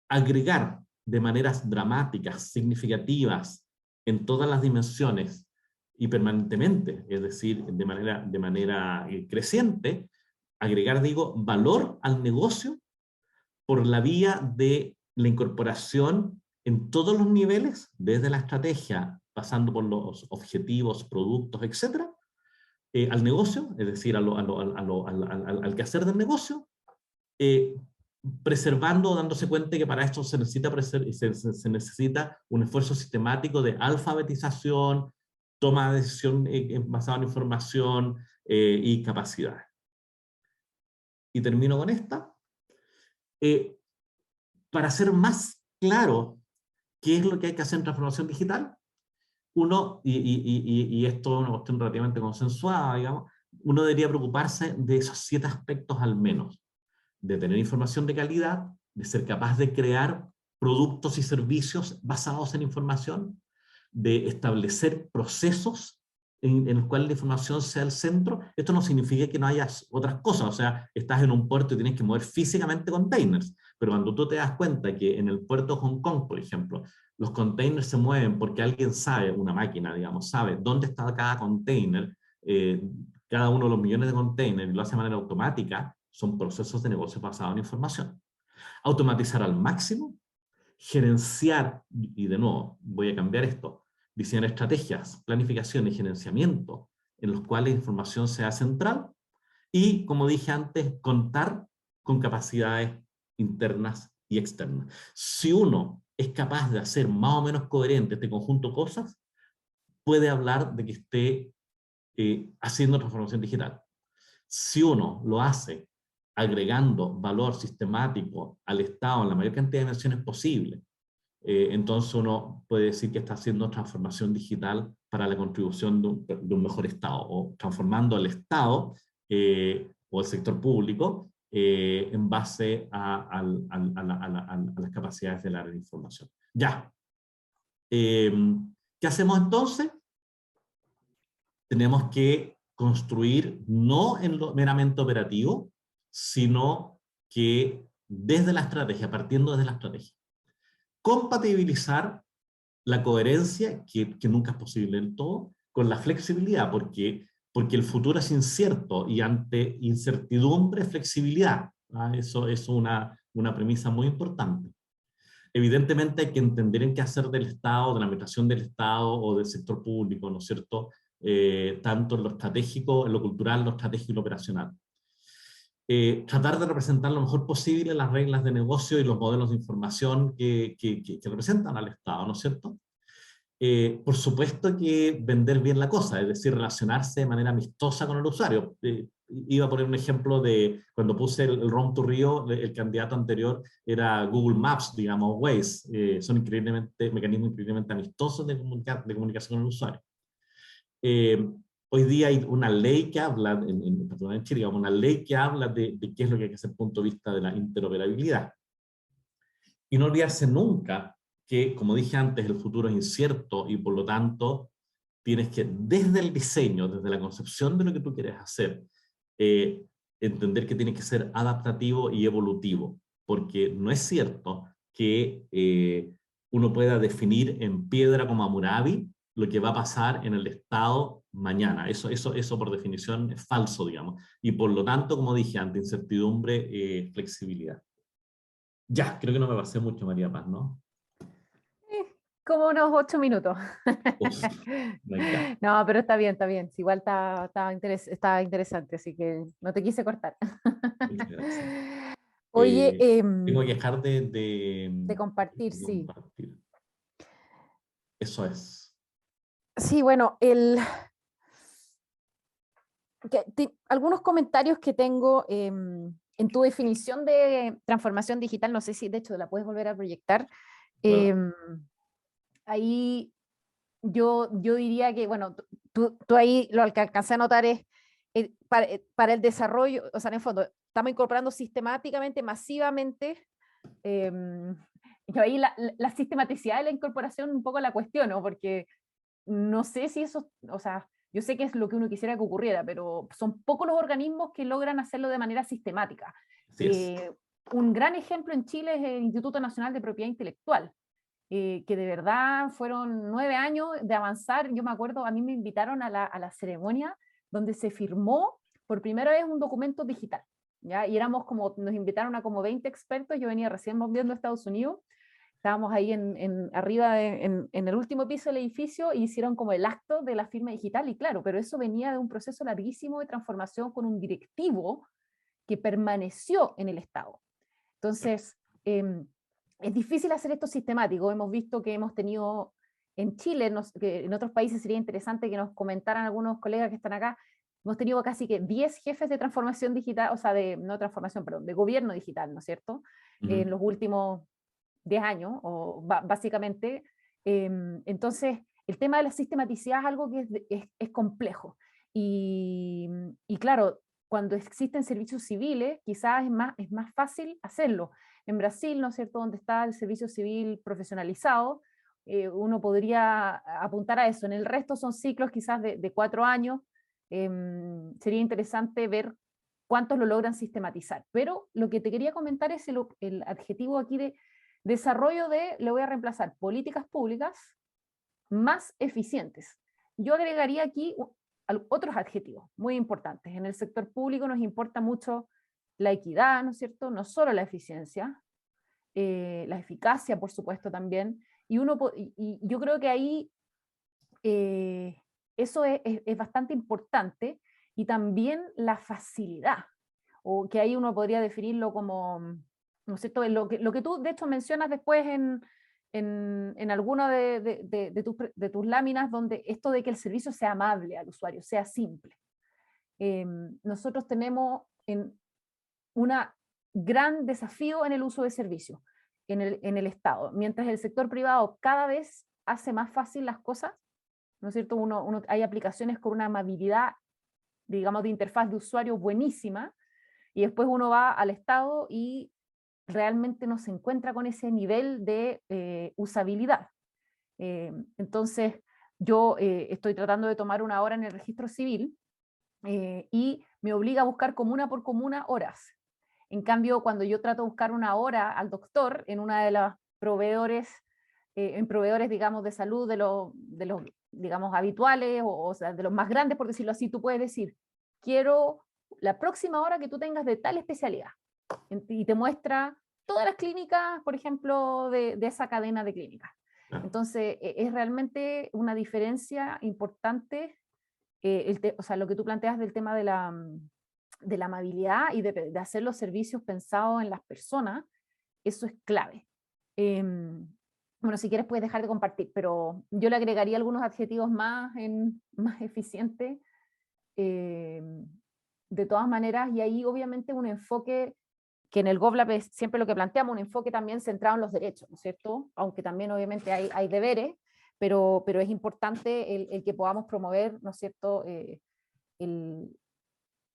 Agregar de maneras dramáticas, significativas, en todas las dimensiones, y permanentemente, es decir, de manera creciente, agregar, digo, valor al negocio por la vía de la incorporación en todos los niveles, desde la estrategia, pasando por los objetivos, productos, etc., al negocio, es decir, al quehacer del negocio, preservando, dándose cuenta que para esto se necesita un esfuerzo sistemático de alfabetización, toma de decisión basada en información y capacidad. Y termino con esta. Para ser más claro qué es lo que hay que hacer en transformación digital, uno, y esto es una cuestión relativamente consensuada, digamos, uno debería preocuparse de esos 7 aspectos al menos: de tener información de calidad, de ser capaz de crear productos y servicios basados en información, de establecer procesos en los cuales la información sea el centro. Esto no significa que no haya otras cosas, o sea, estás en un puerto y tienes que mover físicamente containers, pero cuando tú te das cuenta que en el puerto de Hong Kong, por ejemplo, los containers se mueven porque alguien sabe, una máquina, digamos, sabe dónde está cada container, cada uno de los millones de containers, y lo hace de manera automática, son procesos de negocio basados en información. Automatizar al máximo, gerenciar, y de nuevo, voy a cambiar esto, diseñar estrategias, planificación y gerenciamiento en los cuales la información sea central, y, como dije antes, contar con capacidades internas y externas. Si uno es capaz de hacer más o menos coherente este conjunto de cosas, puede hablar de que esté haciendo transformación digital. Si uno lo hace agregando valor sistemático al Estado en la mayor cantidad de dimensiones posible, entonces uno puede decir que está haciendo transformación digital para la contribución de un mejor Estado, o transformando el Estado o el sector público en base a las capacidades del área de información. Ya. ¿Qué hacemos entonces? Tenemos que construir no en lo meramente operativo, sino que desde la estrategia, partiendo desde la estrategia. Compatibilizar la coherencia, que nunca es posible del todo, con la flexibilidad, porque el futuro es incierto, y ante incertidumbre, flexibilidad. Eso es una premisa muy importante. Evidentemente hay que entender en qué hacer del Estado, de la administración del Estado o del sector público, ¿no es cierto? Tanto en lo estratégico, en lo cultural, lo estratégico y lo operacional. tratar de representar lo mejor posible las reglas de negocio y los modelos de información que representan al Estado, ¿no es cierto? Por supuesto que vender bien la cosa, es decir, relacionarse de manera amistosa con el usuario. Iba a poner un ejemplo de cuando puse el Roam to Rio, el candidato anterior era Google Maps, digamos, Waze. Son mecanismos increíblemente amistosos de comunicación con el usuario. Hoy día hay una ley que habla, en Chile, digamos, una ley que habla de qué es lo que hay que hacer desde el punto de vista de la interoperabilidad. Y no olvidarse nunca que, como dije antes, el futuro es incierto y por lo tanto tienes que, desde el diseño, desde la concepción de lo que tú quieres hacer, entender que tiene que ser adaptativo y evolutivo, porque no es cierto que uno pueda definir en piedra como Hammurabi lo que va a pasar en el Estado mañana. Eso por definición es falso, digamos. Y por lo tanto, como dije, ante incertidumbre, flexibilidad. Ya, creo que no me pasé mucho, María Paz, ¿no? Como unos 8 minutos. Uf, me encanta. No, pero está bien, está bien. Igual está interesante, así que no te quise cortar. Muchas gracias. Oye, Tengo que dejar de compartir, de sí. compartir. Eso es. Sí, bueno, algunos comentarios que tengo en tu definición de transformación digital, no sé si de hecho la puedes volver a proyectar. Bueno. Ahí yo diría que, bueno, tú ahí lo que alcancé a notar es para el desarrollo, o sea, en el fondo, estamos incorporando sistemáticamente, masivamente, yo ahí la sistematicidad de la incorporación un poco la cuestiono, porque no sé si eso, o sea, yo sé que es lo que uno quisiera que ocurriera, pero son pocos los organismos que logran hacerlo de manera sistemática. Así es. Un gran ejemplo en Chile es el Instituto Nacional de Propiedad Intelectual, que de verdad fueron 9 años de avanzar. Yo me acuerdo, a mí me invitaron a la ceremonia donde se firmó por primera vez un documento digital, ¿ya? Y éramos como, nos invitaron a como 20 expertos, yo venía recién volviendo a Estados Unidos, estábamos ahí arriba en el último piso del edificio, y hicieron como el acto de la firma digital, y claro, pero eso venía de un proceso larguísimo de transformación con un directivo que permaneció en el Estado. Entonces, es difícil hacer esto sistemático. Hemos visto que hemos tenido en Chile, que en otros países sería interesante que nos comentaran algunos colegas que están acá, hemos tenido casi que 10 jefes de transformación digital, o sea, no transformación, perdón, de gobierno digital, ¿no es cierto? En los últimos 10 años, o básicamente. Entonces, el tema de la sistematicidad es algo que es complejo. Y claro, cuando existen servicios civiles, quizás es más fácil hacerlo. En Brasil, ¿no es cierto?, donde está el servicio civil profesionalizado, uno podría apuntar a eso. En el resto son ciclos quizás de 4 años. Sería interesante ver cuántos lo logran sistematizar. Pero lo que te quería comentar es el adjetivo aquí de desarrollo le voy a reemplazar políticas públicas más eficientes. Yo agregaría aquí otros adjetivos muy importantes. En el sector público nos importa mucho la equidad, ¿no es cierto? No solo la eficiencia, la eficacia, por supuesto, también. Y yo creo que ahí eso es bastante importante, y también la facilidad, o que ahí uno podría definirlo como, ¿no es cierto?, lo que tú de hecho mencionas después en alguna de tus láminas, donde esto de que el servicio sea amable al usuario, sea simple. Nosotros tenemos un gran desafío en el uso de servicios en el Estado. Mientras el sector privado cada vez hace más fácil las cosas, ¿no es cierto? Hay aplicaciones con una amabilidad, digamos, de interfaz de usuario buenísima, y después uno va al Estado y realmente no se encuentra con ese nivel de usabilidad. Entonces, yo estoy tratando de tomar una hora en el registro civil, y me obliga a buscar comuna por comuna horas. En cambio, cuando yo trato de buscar una hora al doctor en una de las proveedores, digamos, de salud de los digamos, habituales, o sea, de los más grandes, por decirlo así, tú puedes decir, quiero la próxima hora que tú tengas de tal especialidad. Y te muestra todas las clínicas, por ejemplo, de esa cadena de clínicas. Entonces, es realmente una diferencia importante, o sea, lo que tú planteas del tema de de la amabilidad y de hacer los servicios pensados en las personas, eso es clave. Bueno, si quieres puedes dejar de compartir, pero yo le agregaría algunos adjetivos más eficientes, de todas maneras, y ahí obviamente un enfoque que en el GovLab es siempre lo que planteamos, un enfoque también centrado en los derechos, ¿no es cierto? Aunque también obviamente hay deberes, pero es importante el que podamos promover, ¿no es cierto?,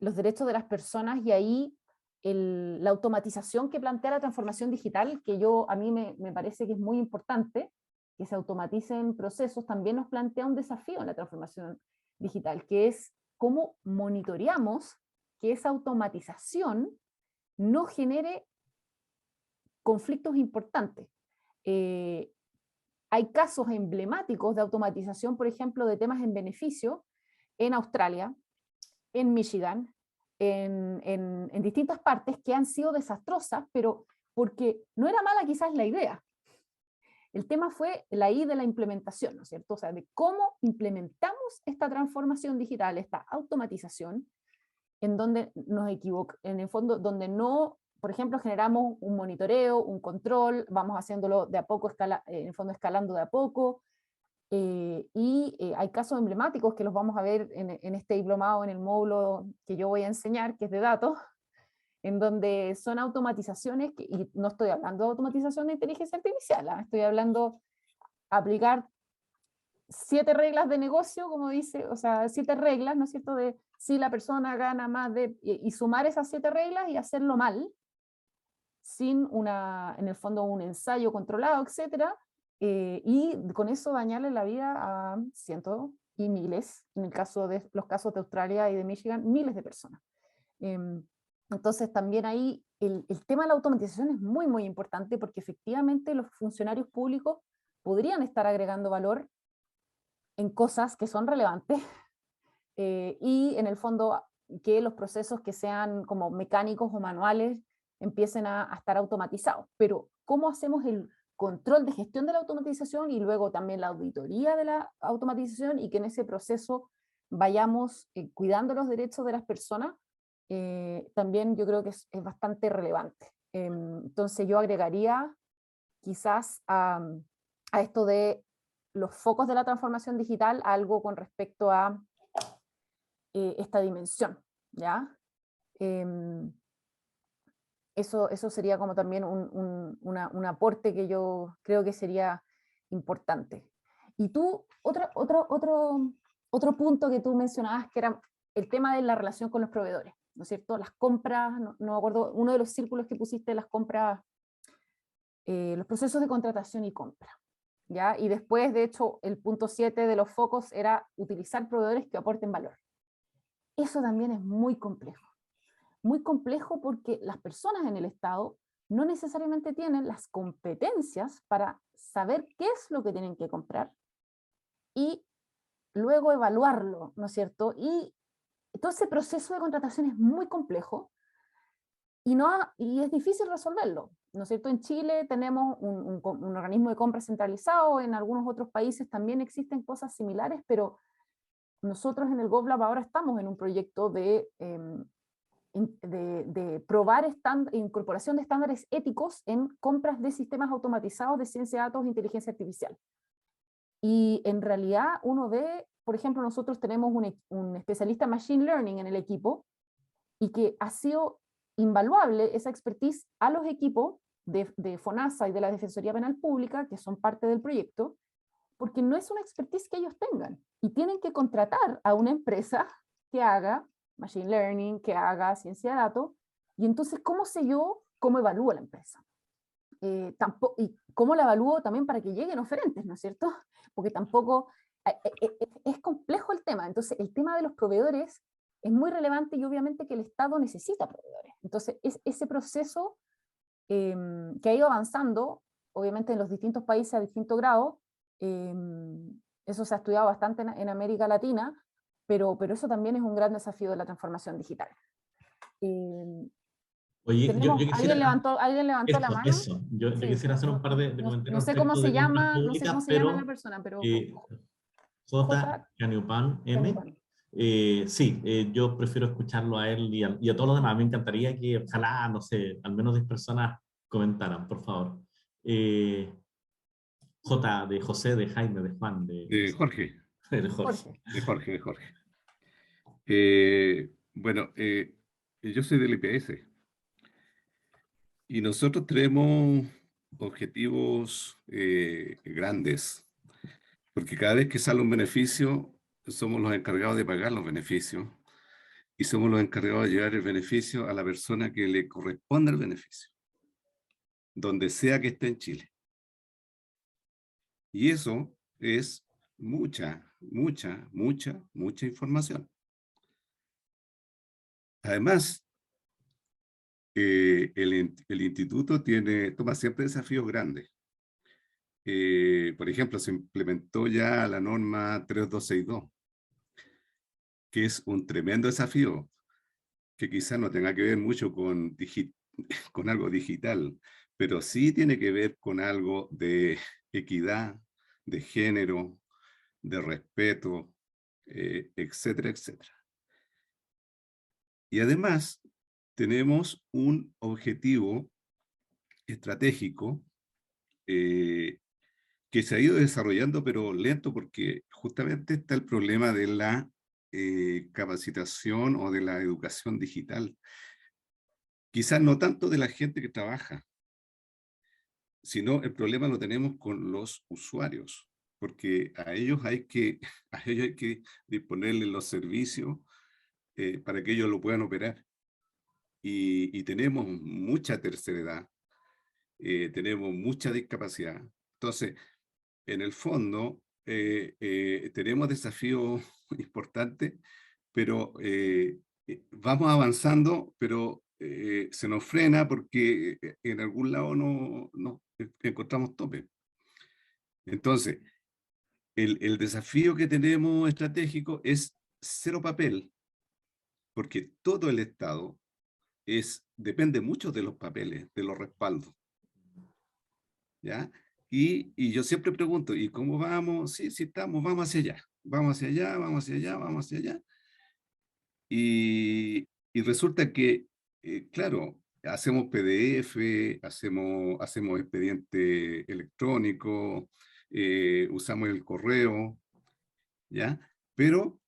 los derechos de las personas, y ahí la automatización que plantea la transformación digital, que a mí me parece que es muy importante, que se automaticen procesos, también nos plantea un desafío en la transformación digital, que es cómo monitoreamos que esa automatización no genere conflictos importantes. Hay casos emblemáticos de automatización, por ejemplo, de temas en beneficio en Australia, en Michigan, en distintas partes que han sido desastrosas, pero porque no era mala quizás la idea. El tema fue la I de la implementación, ¿no es cierto? O sea, de cómo implementamos esta transformación digital, esta automatización, en donde nos equivocamos, en el fondo, donde no, por ejemplo, generamos un monitoreo, un control, vamos haciéndolo de a poco, en el fondo escalando de a poco, hay casos emblemáticos que los vamos a ver en este diplomado, en el módulo que yo voy a enseñar, que es de datos, en donde son automatizaciones, y no estoy hablando de automatización de inteligencia artificial, estoy hablando de aplicar 7 reglas de negocio, como dice, o sea, 7 reglas, ¿no es cierto?, de si la persona gana más y sumar esas 7 reglas y hacerlo mal, sin en el fondo un ensayo controlado, etcétera, y con eso dañarle la vida a cientos y miles, en el caso de los casos de Australia y de Michigan, miles de personas. Entonces también ahí el tema de la automatización es muy, muy importante, porque efectivamente los funcionarios públicos podrían estar agregando valor en cosas que son relevantes, y en el fondo que los procesos que sean como mecánicos o manuales empiecen a estar automatizados. Pero ¿cómo hacemos el control de gestión de la automatización y luego también la auditoría de la automatización, y que en ese proceso vayamos cuidando los derechos de las personas? También yo creo que es bastante relevante. Entonces yo agregaría quizás a esto de los focos de la transformación digital algo con respecto a esta dimensión, ¿ya? Eso sería como también un aporte que yo creo que sería importante. Y tú, otro punto que tú mencionabas, que era el tema de la relación con los proveedores, ¿no es cierto? Las compras, no me acuerdo, uno de los círculos que pusiste, las compras, los procesos de contratación y compra, ¿ya? Y después, de hecho, el punto 7 de los focos era utilizar proveedores que aporten valor. Eso también es muy complejo porque las personas en el Estado no necesariamente tienen las competencias para saber qué es lo que tienen que comprar y luego evaluarlo, ¿no es cierto? Y todo ese proceso de contratación es muy complejo y es difícil resolverlo, ¿no es cierto? En Chile tenemos un organismo de compra centralizado, en algunos otros países también existen cosas similares, pero nosotros en el GovLab ahora estamos en un proyecto de probar incorporación de estándares éticos en compras de sistemas automatizados de ciencia de datos e inteligencia artificial. Y en realidad uno ve, por ejemplo, nosotros tenemos un especialista en Machine Learning en el equipo, y que ha sido invaluable esa expertise a los equipos de FONASA y de la Defensoría Penal Pública, que son parte del proyecto, porque no es una expertise que ellos tengan, y tienen que contratar a una empresa que haga Machine Learning, que haga ciencia de datos, y entonces, ¿cómo sé yo cómo evalúo la empresa? Y cómo la evalúo también para que lleguen oferentes, ¿no es cierto? Porque tampoco, es complejo el tema. Entonces el tema de los proveedores es muy relevante, y obviamente que el Estado necesita proveedores. Entonces ese proceso que ha ido avanzando, obviamente en los distintos países a distinto grado, eso se ha estudiado bastante en América Latina, pero eso también es un gran desafío de la transformación digital. Oye, yo quisiera... ¿Alguien levantó la mano? Eso. Yo Sí, quisiera hacer un par de comentarios. No sé cómo se llama, no sé cómo se llama la persona, pero J. Caniupan M. Sí, yo prefiero escucharlo a él y a todos los demás. Me encantaría que ojalá, no sé, al menos 10 personas comentaran, por favor. J, de José, de Jaime, de Juan, de, no sé, Jorge, de Jorge. Jorge. de Jorge. Bueno, yo soy del IPS y nosotros tenemos objetivos grandes, porque cada vez que sale un beneficio, somos los encargados de pagar los beneficios y somos los encargados de llevar el beneficio a la persona que le corresponde el beneficio, donde sea que esté en Chile. Y eso es mucha información. Además, el instituto toma siempre desafíos grandes. Por ejemplo, se implementó ya la norma 3262, que es un tremendo desafío, que quizás no tenga que ver mucho con algo digital, pero sí tiene que ver con algo de equidad, de género, de respeto, etcétera, etcétera. Y además, tenemos un objetivo estratégico que se ha ido desarrollando, pero lento, porque justamente está el problema de la capacitación o de la educación digital. Quizás no tanto de la gente que trabaja, sino el problema lo tenemos con los usuarios, porque a ellos hay que, a ellos hay que disponerles los servicios para que ellos lo puedan operar. Y tenemos mucha tercera edad, tenemos mucha discapacidad. Entonces, en el fondo, tenemos desafíos importantes, pero vamos avanzando, pero se nos frena porque en algún lado no encontramos tope. Entonces, el desafío que tenemos estratégico es cero papel, porque todo el Estado depende mucho de los papeles, de los respaldos, ¿ya? Y yo siempre pregunto, ¿y cómo vamos? Sí, sí estamos, vamos hacia allá, vamos hacia allá, vamos hacia allá, vamos hacia allá. Y resulta que, claro, hacemos PDF, hacemos expediente electrónico, usamos el correo, ¿ya? Pero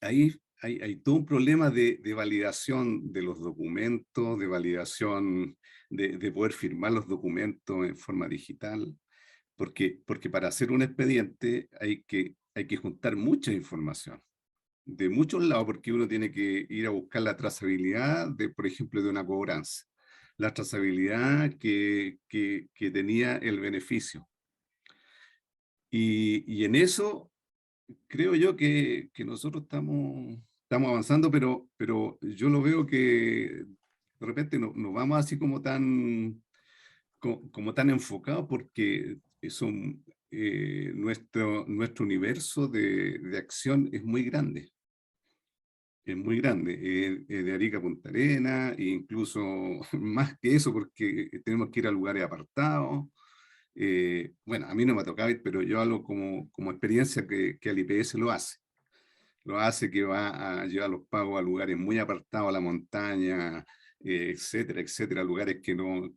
ahí hay todo un problema de validación de los documentos, de validación de poder firmar los documentos en forma digital, porque para hacer un expediente hay que juntar mucha información de muchos lados, porque uno tiene que ir a buscar la trazabilidad, por ejemplo, de una cobranza, la trazabilidad que tenía el beneficio. Y en eso creo yo que nosotros estamos avanzando, pero yo lo veo que de repente nos vamos así como como tan enfocados, porque nuestro universo de acción es muy grande. Es muy grande, de Arica a Punta Arenas, e incluso más que eso, porque tenemos que ir a lugares apartados. Bueno, a mí no me ha tocado ir, pero yo hablo como experiencia que al IPS lo hace. Lo hace, que va a llevar los pagos a lugares muy apartados, a la montaña, etcétera, etcétera, lugares que no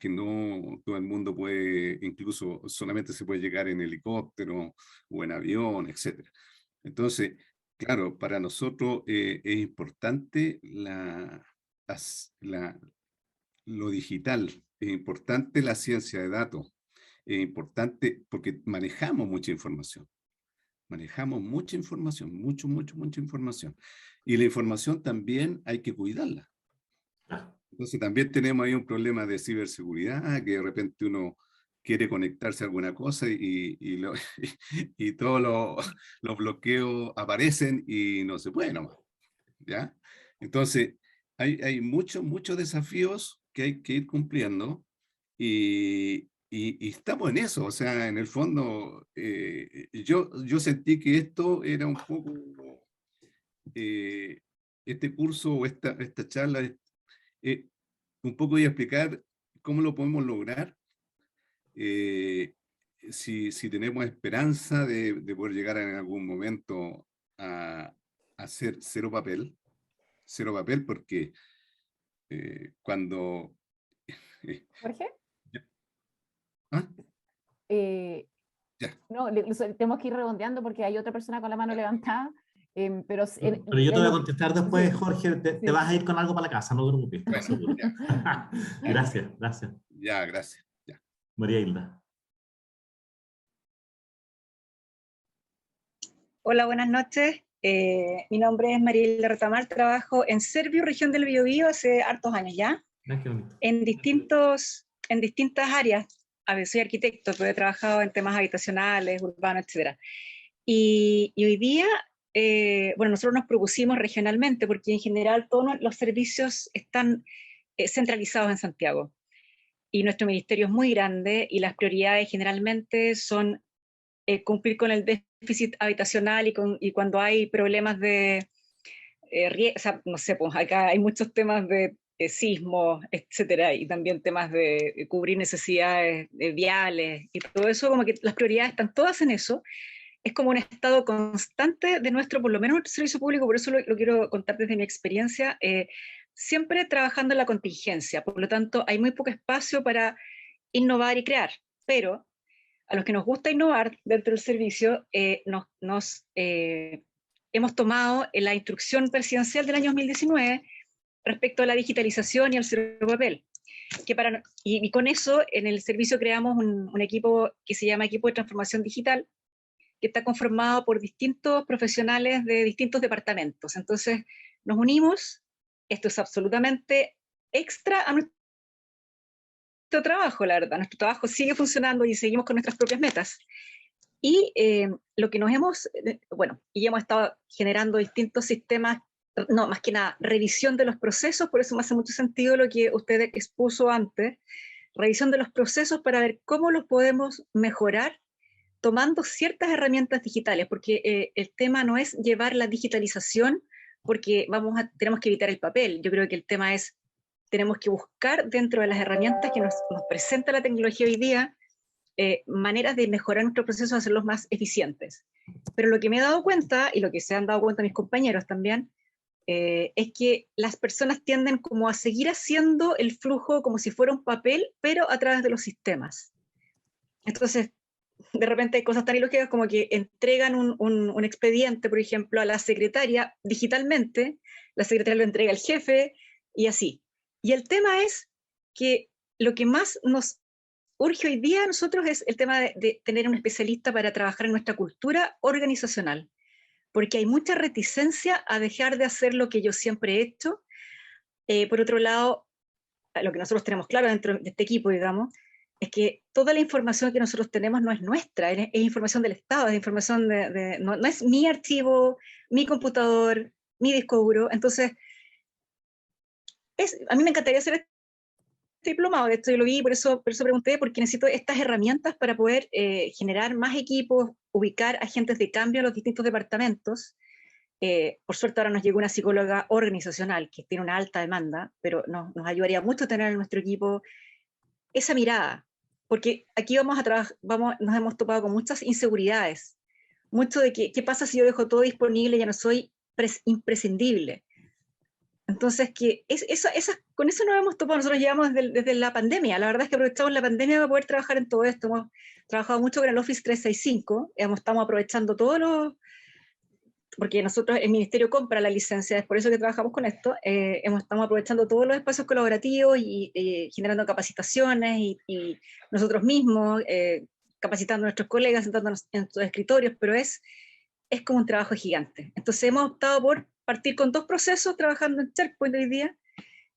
todo el mundo puede, incluso solamente se puede llegar en helicóptero o en avión, etcétera. Entonces, claro, para nosotros es importante lo digital, es importante la ciencia de datos, es importante porque manejamos mucha información, mucha información. Y la información también hay que cuidarla. Entonces también tenemos ahí un problema de ciberseguridad, que de repente uno quiere conectarse a alguna cosa y todos los bloqueos aparecen y no se puede nomás, ¿ya? Entonces, hay muchos desafíos que hay que ir cumpliendo y estamos en eso. O sea, en el fondo, yo sentí que esto era un poco, este curso o esta charla, eh, un poco voy a explicar cómo lo podemos lograr, eh, si tenemos esperanza de poder llegar en algún momento a hacer cero papel porque cuando... Jorge. ¿Ah? Ya. No, tenemos que ir redondeando porque hay otra persona con la mano levantada. Pero yo te voy a contestar después, sí, Jorge. Te vas a ir con algo para la casa, no te preocupes. Bueno, seguro. Gracias. Ya, gracias. Ya. María Hilda. Hola, buenas noches. Mi nombre es María Hilda Retamar, trabajo en Serviu, región del Biobío, hace hartos años ya, en distintas áreas. A ver, soy arquitecto, pero he trabajado en temas habitacionales, urbanos, etc. Y hoy día, bueno, nosotros nos propusimos regionalmente, porque en general todos los servicios están centralizados en Santiago. Y nuestro ministerio es muy grande y las prioridades generalmente son cumplir con el déficit habitacional y cuando hay problemas de, o sea, no sé, pues acá hay muchos temas de sismos, etcétera, y también temas de cubrir necesidades viales y todo eso, como que las prioridades están todas en eso. Es como un estado constante de nuestro, por lo menos nuestro servicio público, por eso lo quiero contar desde mi experiencia, siempre trabajando en la contingencia, por lo tanto hay muy poco espacio para innovar y crear, pero a los que nos gusta innovar dentro del servicio, hemos tomado la instrucción presidencial del año 2019 respecto a la digitalización y al cero papel. Y con eso, en el servicio creamos un equipo que se llama Equipo de Transformación Digital, que está conformado por distintos profesionales de distintos departamentos. Entonces, nos unimos, esto es absolutamente extra a nuestro trabajo, la verdad. Nuestro trabajo sigue funcionando y seguimos con nuestras propias metas. Y lo que nos hemos, y hemos estado generando distintos sistemas, no, más que nada, revisión de los procesos, por eso me hace mucho sentido lo que usted expuso antes, revisión de los procesos para ver cómo los podemos mejorar tomando ciertas herramientas digitales, porque el tema no es llevar la digitalización porque tenemos que evitar el papel. Yo creo que el tema es, tenemos que buscar dentro de las herramientas que nos presenta la tecnología hoy día, maneras de mejorar nuestros procesos, hacerlos más eficientes. Pero lo que me he dado cuenta, y lo que se han dado cuenta mis compañeros también, es que las personas tienden como a seguir haciendo el flujo como si fuera un papel, pero a través de los sistemas. Entonces, de repente hay cosas tan ilógicas como que entregan un expediente, por ejemplo, a la secretaria digitalmente, la secretaria lo entrega al jefe, y así. Y el tema es que lo que más nos urge hoy día a nosotros es el tema de tener un especialista para trabajar en nuestra cultura organizacional, porque hay mucha reticencia a dejar de hacer lo que yo siempre he hecho. Por otro lado, lo que nosotros tenemos claro dentro de este equipo, digamos, es que toda la información que nosotros tenemos no es nuestra, es información del Estado, es información no es mi archivo, mi computador, mi disco duro. Entonces, a mí me encantaría hacer este diplomado, de esto yo lo vi, por eso pregunté, porque necesito estas herramientas para poder generar más equipos, ubicar agentes de cambio a los distintos departamentos. Por suerte ahora nos llegó una psicóloga organizacional que tiene una alta demanda, pero nos ayudaría mucho tener en nuestro equipo esa mirada, porque aquí nos hemos topado con muchas inseguridades, mucho de qué pasa si yo dejo todo disponible, ya no soy imprescindible. Entonces, con eso nos hemos topado, nosotros llevamos desde la pandemia, la verdad es que aprovechamos la pandemia para poder trabajar en todo esto, hemos trabajado mucho con el Office 365, estamos aprovechando porque nosotros, el Ministerio compra la licencia, es por eso que trabajamos con esto, estamos aprovechando todos los espacios colaborativos y generando capacitaciones y nosotros mismos, capacitando a nuestros colegas, sentándonos en sus escritorios, pero es como un trabajo gigante. Entonces hemos optado por partir con 2 procesos trabajando en SharePoint hoy día,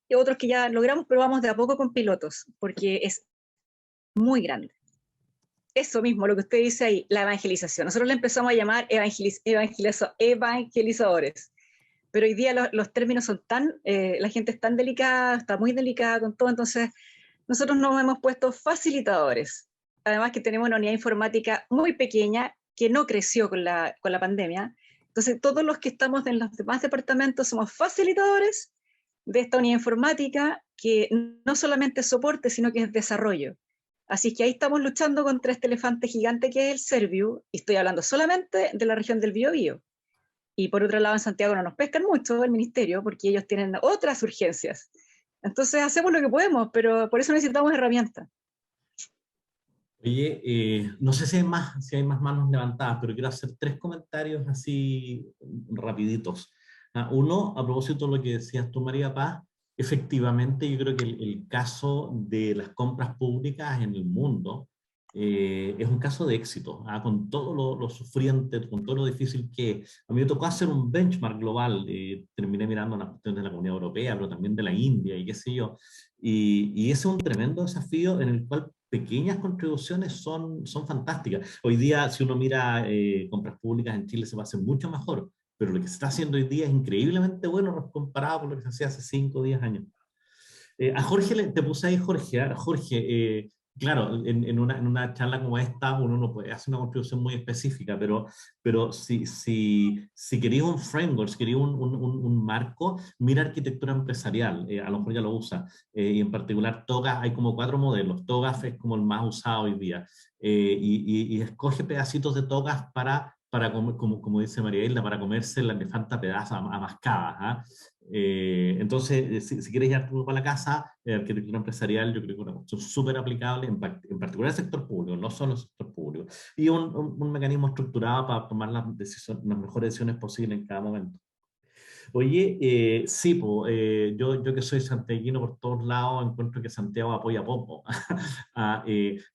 y otros que ya logramos, pero vamos de a poco con pilotos, porque es muy grande. Eso mismo, lo que usted dice ahí, la evangelización. Nosotros le empezamos a llamar evangelizadores, pero hoy día los términos son la gente es tan delicada, está muy delicada con todo, entonces nosotros nos hemos puesto facilitadores. Además que tenemos una unidad informática muy pequeña que no creció con la pandemia, entonces todos los que estamos en los demás departamentos somos facilitadores de esta unidad informática que no solamente es soporte, sino que es desarrollo. Así que ahí estamos luchando contra este elefante gigante que es el Serviu, y estoy hablando solamente de la región del Biobío. y por otro lado en Santiago no nos pescan mucho el ministerio, porque ellos tienen otras urgencias. Entonces hacemos lo que podemos, pero por eso necesitamos herramientas. Oye, no sé si hay más manos levantadas, pero quiero hacer 3 comentarios así rapiditos. Uno, a propósito de lo que decías tú, María Paz, efectivamente yo creo que el caso de las compras públicas en el mundo es un caso de éxito, con todo lo sufriente, con todo lo difícil que es. A mí me tocó hacer un benchmark global, terminé mirando las cuestiones de la Comunidad Europea, pero también de la India y qué sé yo, y ese es un tremendo desafío en el cual pequeñas contribuciones son fantásticas. Hoy día, si uno mira compras públicas en Chile, se va a hacer mucho mejor, pero lo que se está haciendo hoy día es increíblemente bueno comparado con lo que se hacía hace 5 o 10 años. A Jorge, te puse ahí Jorge. Jorge, claro, en una charla como esta uno no puede hacer una contribución muy específica, pero si querías un framework, si querías un marco, mira arquitectura empresarial, a lo mejor ya lo usa, y en particular TOGAF, hay como 4 modelos, TOGAF es como el más usado hoy día, y escoge pedacitos de TOGAF para comer, como dice María Hilda, para comerse la nefanta pedazo a mascadas. Entonces, si quieres llevar tu grupo a la casa, arquitectura empresarial, yo creo que es una cuestión súper aplicable, en particular al sector público, no solo al sector público, y un mecanismo estructurado para tomar las mejores decisiones posibles en cada momento. Oye, sí, yo que soy santiaguino por todos lados, encuentro que Santiago apoya poco.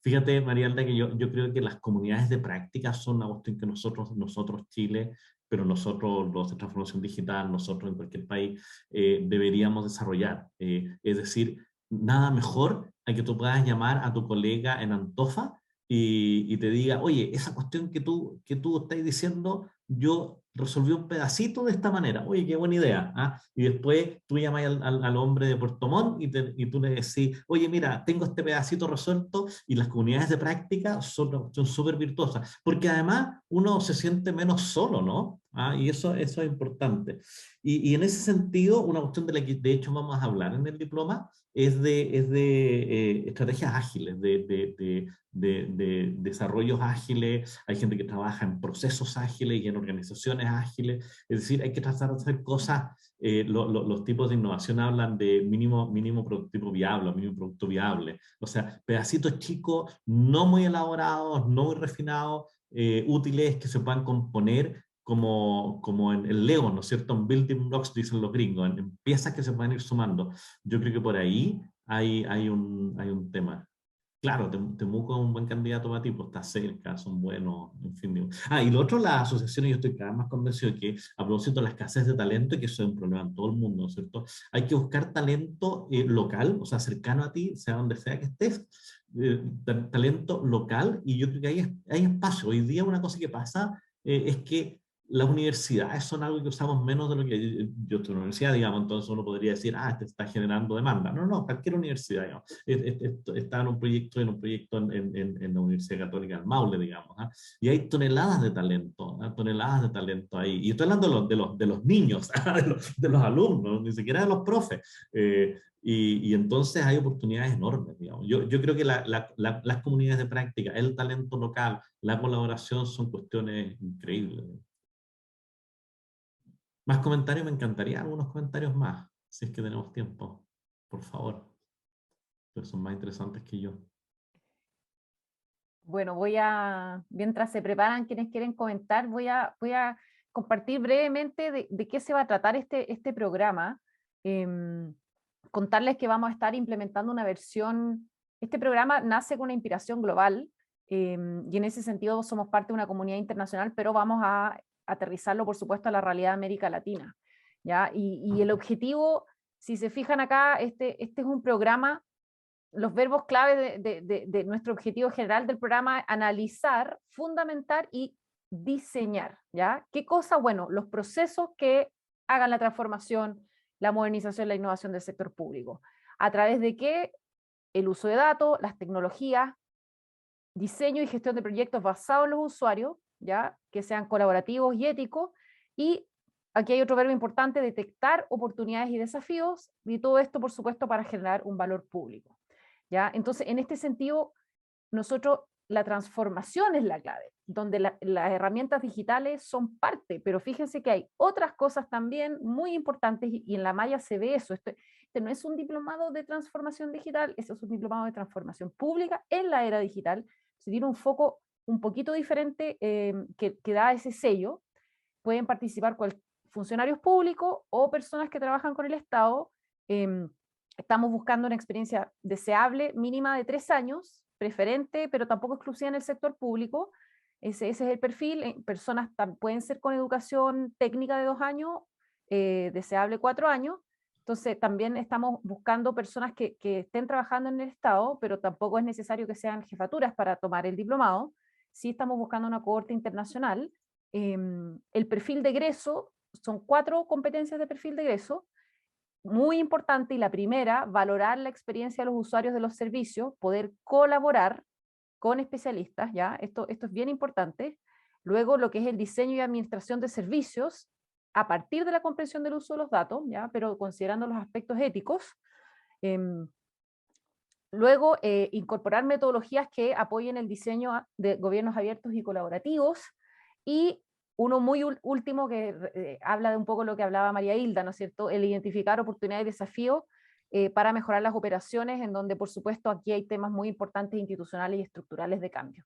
Fíjate, Marialda, que yo creo que las comunidades de práctica son una cuestión que nosotros Chile, pero nosotros los de transformación digital, nosotros en cualquier país, deberíamos desarrollar. Es decir, nada mejor a que tú puedas llamar a tu colega en Antofa y te diga, oye, esa cuestión que tú estás diciendo, yo resolví un pedacito de esta manera. Oye, qué buena idea. Y después tú llamas al hombre de Puerto Montt y tú le decís, oye, mira, tengo este pedacito resuelto, y las comunidades de práctica son súper virtuosas, porque además uno se siente menos solo, ¿no? Y eso es importante. Y en ese sentido, una cuestión de la que de hecho vamos a hablar en el diploma es de estrategias ágiles, de desarrollos ágiles. Hay gente que trabaja en procesos ágiles y en organizaciones ágiles. Es decir, hay que tratar de hacer cosas. Los tipos de innovación hablan de mínimo prototipo viable, mínimo producto viable. O sea, pedacitos chicos, no muy elaborados, no muy refinados, útiles, que se puedan componer como en el Lego, ¿no es cierto? En building blocks, dicen los gringos, en piezas que se pueden ir sumando. Yo creo que por ahí hay un tema. Claro, Temuco es un buen candidato para ti, pues está cerca, son buenos, en fin. Y lo otro, las asociaciones, yo estoy cada vez más convencido de que, a propósito de la escasez de talento, y que eso es un problema en todo el mundo, ¿no es cierto? Hay que buscar talento local, o sea, cercano a ti, sea donde sea que estés, talento local, y yo creo que hay espacio. Hoy día una cosa que pasa es que las universidades son algo que usamos menos de lo que yo estoy en la universidad, digamos, entonces uno podría decir, este está generando demanda. No, cualquier universidad, digamos. Está en un proyecto en la Universidad Católica del Maule, digamos, y hay toneladas de talento ahí. Y estoy hablando de los niños, de los alumnos, ni siquiera de los profes. Y entonces hay oportunidades enormes, digamos. Yo creo que las comunidades de práctica, el talento local, la colaboración son cuestiones increíbles. Más comentarios, me encantaría algunos comentarios más, si es que tenemos tiempo, por favor. Pero son más interesantes que yo. Bueno, mientras se preparan quienes quieren comentar, voy a compartir brevemente de qué se va a tratar este programa. Contarles que vamos a estar implementando una versión. Este programa nace con una inspiración global, y en ese sentido somos parte de una comunidad internacional, pero vamos a aterrizarlo, por supuesto, a la realidad de América Latina, ¿ya? Y el objetivo, si se fijan acá, este es un programa. Los verbos clave de nuestro objetivo general del programa: analizar, fundamentar y diseñar, ¿ya? ¿Qué cosa? Bueno, los procesos que hagan la transformación, la modernización, la innovación del sector público. ¿A través de qué? El uso de datos, las tecnologías, diseño y gestión de proyectos basados en los usuarios, ¿ya? Que sean colaborativos y éticos. Y aquí hay otro verbo importante: detectar oportunidades y desafíos, y todo esto, por supuesto, para generar un valor público, ¿ya? Entonces, en este sentido, nosotros la transformación es la clave, donde las herramientas digitales son parte, pero fíjense que hay otras cosas también muy importantes y en la malla se ve eso. Este no es un diplomado de transformación digital, este es un diplomado de transformación pública en la era digital. Se tiene un foco un poquito diferente que da ese sello. Pueden participar funcionarios públicos o personas que trabajan con el Estado. Estamos buscando una experiencia deseable, mínima de 3 años, preferente, pero tampoco exclusiva en el sector público. Ese es el perfil. Personas pueden ser con educación técnica de 2 años, deseable 4 años. Entonces también estamos buscando personas que estén trabajando en el Estado, pero tampoco es necesario que sean jefaturas para tomar el diplomado. Sí estamos buscando una cohorte internacional. El perfil de egreso, son 4 competencias de perfil de egreso, muy importante, y la primera, valorar la experiencia de los usuarios de los servicios, poder colaborar con especialistas, ¿ya? Esto es bien importante. Luego, lo que es el diseño y administración de servicios, a partir de la comprensión del uso de los datos, ¿ya? Pero considerando los aspectos éticos. Luego, incorporar metodologías que apoyen el diseño de gobiernos abiertos y colaborativos. Y uno muy último que habla de un poco lo que hablaba María Hilda, ¿no es cierto? El identificar oportunidades y desafíos para mejorar las operaciones, en donde por supuesto aquí hay temas muy importantes institucionales y estructurales de cambio,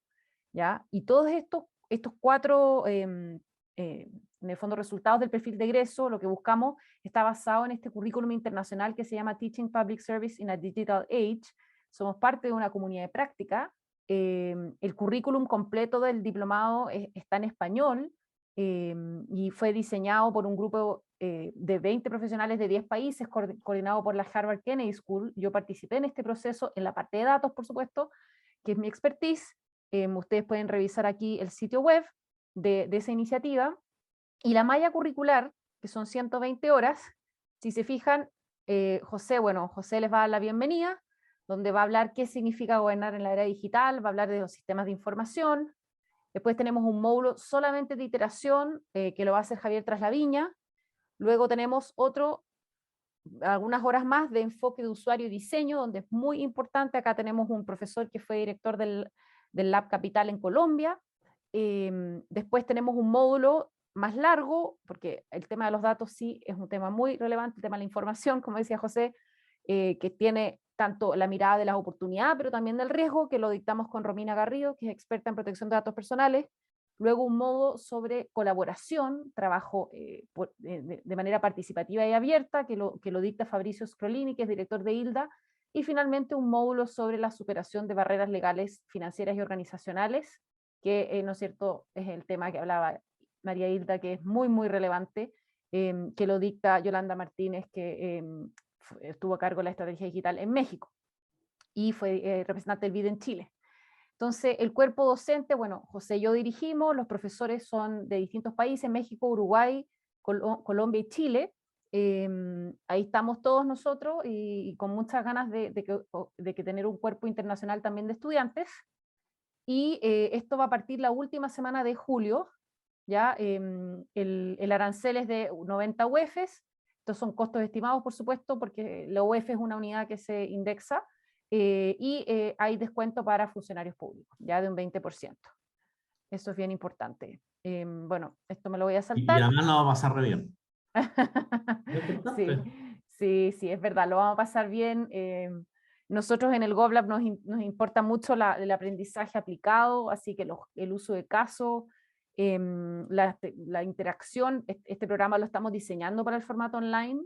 ¿ya? Y todos estos 4, en el fondo, resultados del perfil de egreso, lo que buscamos está basado en este currículum internacional que se llama Teaching Public Service in a Digital Age. Somos parte de una comunidad de práctica. El currículum completo del diplomado está en español, y fue diseñado por un grupo de 20 profesionales de 10 países, coordinado por la Harvard Kennedy School. Yo participé en este proceso en la parte de datos, por supuesto, que es mi expertise. Ustedes pueden revisar aquí el sitio web de esa iniciativa. Y la malla curricular, que son 120 horas, si se fijan, José les va a dar la bienvenida, donde va a hablar qué significa gobernar en la era digital, va a hablar de los sistemas de información. Después tenemos un módulo solamente de iteración, que lo va a hacer Javier Traslaviña. Luego tenemos algunas horas más de enfoque de usuario y diseño, donde es muy importante. Acá tenemos un profesor que fue director del Lab Capital en Colombia. Después tenemos un módulo más largo, porque el tema de los datos sí es un tema muy relevante, el tema de la información, como decía José, que tiene tanto la mirada de las oportunidades, pero también del riesgo, que lo dictamos con Romina Garrido, que es experta en protección de datos personales. Luego un módulo sobre colaboración, trabajo de manera participativa y abierta, que lo dicta Fabricio Scrolini, que es director de ILDA. Y finalmente un módulo sobre la superación de barreras legales, financieras y organizacionales, que, ¿no es cierto?, es el tema que hablaba María Hilda, que es muy, muy relevante, que lo dicta Yolanda Martínez, que estuvo a cargo de la estrategia digital en México y fue representante del BID en Chile. Entonces, el cuerpo docente, bueno, José y yo dirigimos, los profesores son de distintos países: México, Uruguay, Colombia y Chile. Ahí estamos todos nosotros y con muchas ganas de que tener un cuerpo internacional también de estudiantes. Y esto va a partir la última semana de julio, ¿ya? El arancel es de 90 UEFs. Estos son costos estimados, por supuesto, porque la UEF es una unidad que se indexa, y hay descuento para funcionarios públicos, ya de un 20%. Eso es bien importante. Bueno, esto me lo voy a saltar. Y además lo vamos a pasar re bien. Sí, es verdad, lo vamos a pasar bien. Nosotros en el GovLab nos importa mucho el aprendizaje aplicado, así que el uso de casos, la interacción. Este programa lo estamos diseñando para el formato online,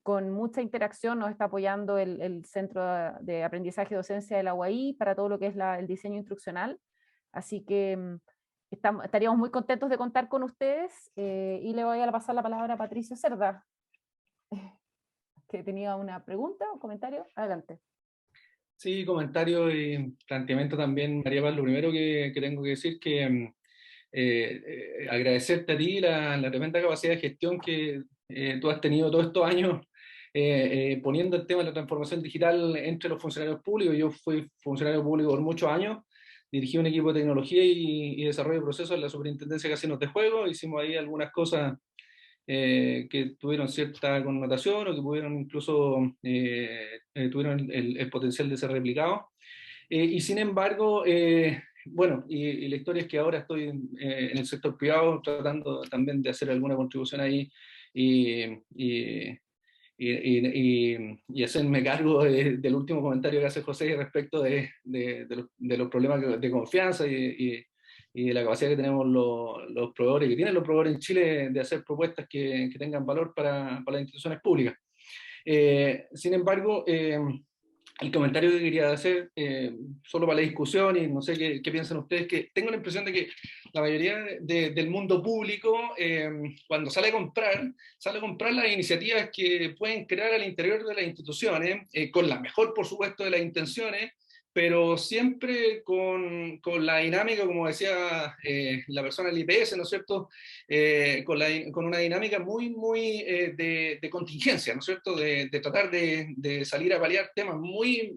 con mucha interacción. Nos está apoyando el Centro de Aprendizaje y Docencia de la UAI para todo lo que es el diseño instruccional, así que estaríamos muy contentos de contar con ustedes, y le voy a pasar la palabra a Patricio Cerda, que tenía una pregunta o comentario. Adelante. Sí, comentario y planteamiento también, María Paz. Lo primero que tengo que decir que agradecerte a ti la tremenda capacidad de gestión que tú has tenido todos estos años, poniendo el tema de la transformación digital entre los funcionarios públicos. Yo fui funcionario público por muchos años, dirigí un equipo de tecnología y desarrollo de procesos en la Superintendencia de Casinos de Juego. Hicimos ahí algunas cosas que tuvieron cierta connotación o que pudieron incluso tuvieron el potencial de ser replicados. y sin embargo, bueno, y la historia es que ahora estoy en el sector privado tratando también de hacer alguna contribución ahí y, y, y hacerme cargo del último comentario que hace José respecto de los problemas de confianza y de la capacidad que tenemos los proveedores, que tienen los proveedores en Chile de hacer propuestas que tengan valor para las instituciones públicas. Sin embargo, el comentario que quería hacer, solo para la discusión, y no sé qué piensan ustedes, que tengo la impresión de que la mayoría del mundo público, cuando sale a comprar las iniciativas que pueden crear al interior de las instituciones, con la mejor, por supuesto, de las intenciones, pero siempre con la dinámica, como decía la persona del IPS, ¿no es cierto?, con una dinámica muy de contingencia, ¿no es cierto?, de tratar de salir a paliar temas muy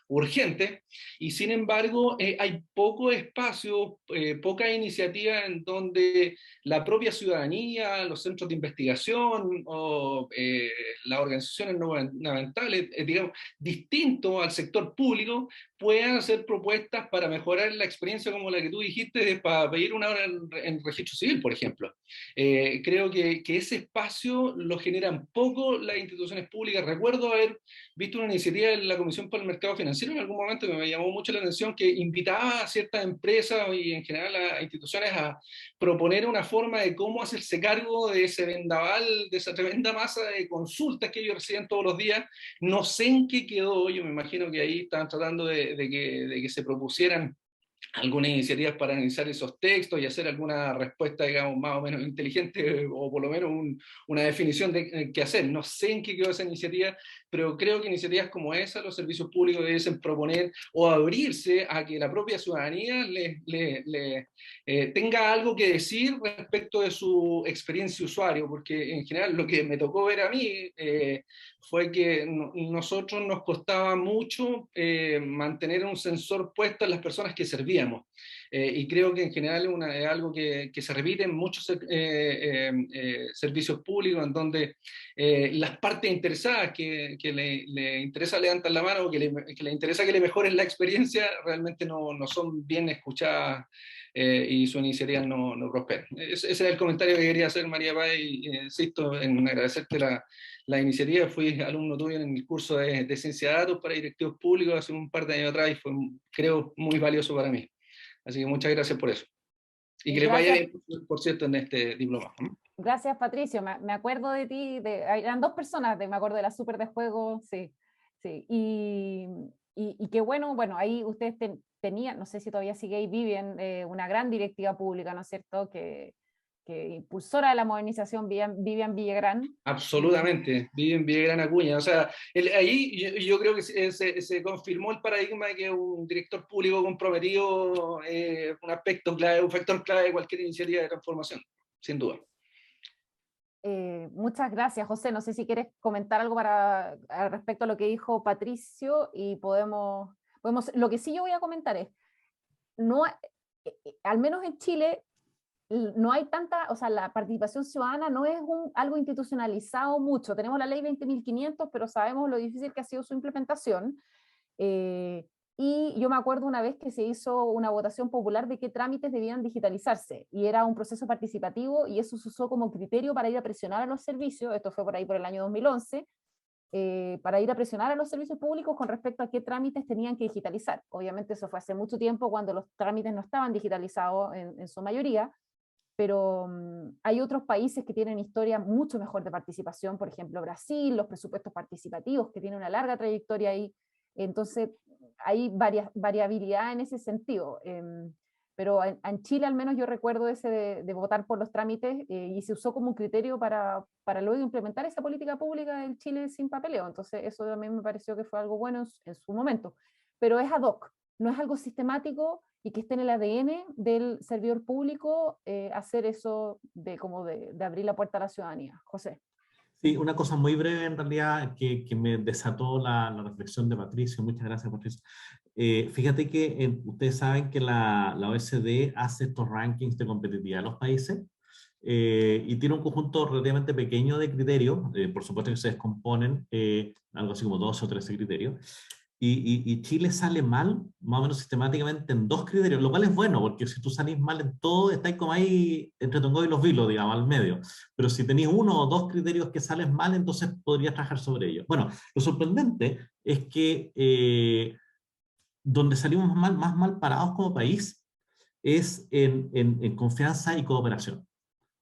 urgentes, y sin embargo hay poco espacio, poca iniciativa en donde la propia ciudadanía, los centros de investigación o las organizaciones no gubernamentales, digamos, distinto al sector público, puedan hacer propuestas para mejorar la experiencia como la que tú dijiste, para pedir una hora en registro civil, por ejemplo. Creo que ese espacio lo generan poco las instituciones públicas. Recuerdo haber visto una iniciativa en la Comisión para el Mercado Financiero en algún momento que me llamó mucho la atención, que invitaba a ciertas empresas y en general a instituciones a proponer una forma de cómo hacerse cargo de ese vendaval, de esa tremenda masa de consultas que ellos reciben todos los días. No sé en qué quedó, yo me imagino que ahí estaban tratando de que se propusieran algunas iniciativas para analizar esos textos y hacer alguna respuesta, digamos, más o menos inteligente, o por lo menos una definición de qué hacer. No sé en qué quedó esa iniciativa, pero creo que iniciativas como esa los servicios públicos deben proponer o abrirse a que la propia ciudadanía tenga algo que decir respecto de su experiencia usuario, porque en general lo que me tocó ver a mí fue que nosotros nos costaba mucho mantener un sensor puesto en las personas que servíamos. Y creo que en general es algo que se repite en muchos servicios públicos, en donde las partes interesadas que le interesa levantar la mano, o que le interesa que le mejoren la experiencia, realmente no son bien escuchadas y su iniciativa no prospera. Ese era el comentario que quería hacer, María Paz, y insisto en agradecerte la iniciativa. Fui alumno tuyo en el curso de Ciencia de Datos para directivos públicos hace un par de años atrás y fue, creo, muy valioso para mí. Así que muchas gracias por eso. Y que les vaya bien, por cierto, en este diploma. Gracias, Patricio. Me acuerdo de ti, eran dos personas, me acuerdo de la Super de Juego, sí. Y qué bueno, ahí ustedes tenían, no sé si todavía sigue ahí, Vivian, una gran directiva pública, ¿no es cierto?, que impulsora de la modernización, Vivian Villagrán. Absolutamente, Vivian Villagrán Acuña. O sea, ahí yo creo que se confirmó el paradigma de que un director público comprometido un aspecto clave, un factor clave de cualquier iniciativa de transformación, sin duda. Muchas gracias, José. No sé si quieres comentar algo respecto a lo que dijo Patricio, y podemos, lo que sí yo voy a comentar es, al menos en Chile, no hay tanta, o sea, la participación ciudadana no es algo institucionalizado mucho. Tenemos la ley 20.500, pero sabemos lo difícil que ha sido su implementación. Y yo me acuerdo una vez que se hizo una votación popular de qué trámites debían digitalizarse, y era un proceso participativo, y eso se usó como criterio para ir a presionar a los servicios, esto fue por ahí por el año 2011, para ir a presionar a los servicios públicos con respecto a qué trámites tenían que digitalizar. Obviamente eso fue hace mucho tiempo, cuando los trámites no estaban digitalizados en su mayoría, pero hay otros países que tienen historia mucho mejor de participación, por ejemplo Brasil, los presupuestos participativos, que tienen una larga trayectoria ahí. Entonces hay variabilidad en ese sentido, pero en Chile al menos yo recuerdo ese de votar por los trámites, y se usó como un criterio para luego implementar esa política pública en Chile sin papeleo. Entonces eso también me pareció que fue algo bueno en su momento, pero es ad hoc, no es algo sistemático y que esté en el ADN del servidor público hacer eso de abrir la puerta a la ciudadanía. José. Sí, una cosa muy breve en realidad que me desató la reflexión de Patricio. Muchas gracias, Patricio. Fíjate que ustedes saben que la OECD hace estos rankings de competitividad de los países, y tiene un conjunto relativamente pequeño de criterios, por supuesto que se descomponen, algo así como 12 o 13 criterios, y Chile sale mal, más o menos sistemáticamente, en 2 criterios, lo cual es bueno, porque si tú salís mal en todo, estáis como ahí entre Tongoy y los vilos, digamos, al medio. Pero si tenéis 1 o 2 criterios que salen mal, entonces podrías trabajar sobre ellos. Bueno, lo sorprendente es que donde salimos más mal parados como país es en confianza y cooperación.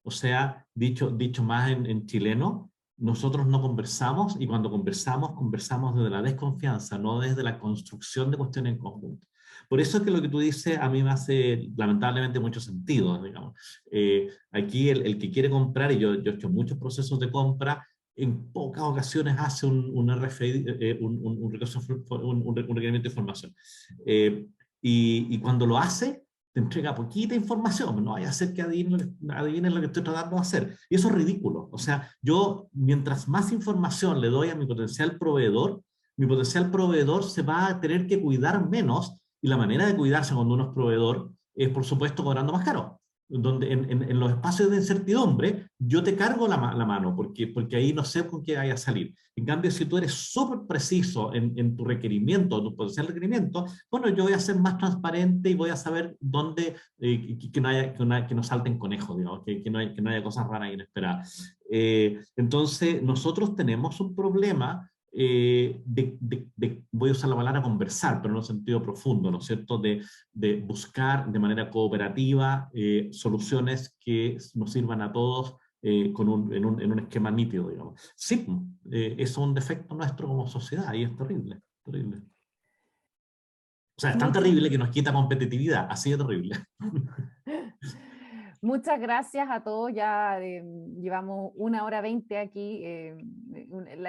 O sea, dicho más en chileno, nosotros no conversamos, y cuando conversamos, conversamos desde la desconfianza, no desde la construcción de cuestiones en conjunto. Por eso es que lo que tú dices a mí me hace lamentablemente mucho sentido, digamos. Aquí el que quiere comprar, y yo he hecho muchos procesos de compra, en pocas ocasiones hace un RFID, un requerimiento de información. Y cuando lo hace, te entrega poquita información, no vaya a ser que adivinen lo que estoy tratando de hacer. Y eso es ridículo. O sea, yo, mientras más información le doy a mi potencial proveedor se va a tener que cuidar menos, y la manera de cuidarse cuando uno es proveedor es, por supuesto, cobrando más caro. Donde en los espacios de incertidumbre, yo te cargo la mano, porque ahí no sé con qué vaya a salir. En cambio, si tú eres súper preciso en tu requerimiento, tu potencial requerimiento, bueno, yo voy a ser más transparente y voy a saber dónde, que no salten conejos, digamos, que no haya cosas raras e inesperadas. Entonces, nosotros tenemos un problema voy a usar la palabra conversar, pero en un sentido profundo, ¿no es cierto?, de buscar de manera cooperativa soluciones que nos sirvan a todos en un esquema nítido, digamos. Sí, eso es un defecto nuestro como sociedad y es terrible, terrible. O sea, es tan terrible que nos quita competitividad, así de terrible. Muchas gracias a todos, ya llevamos 1 hora 20 aquí,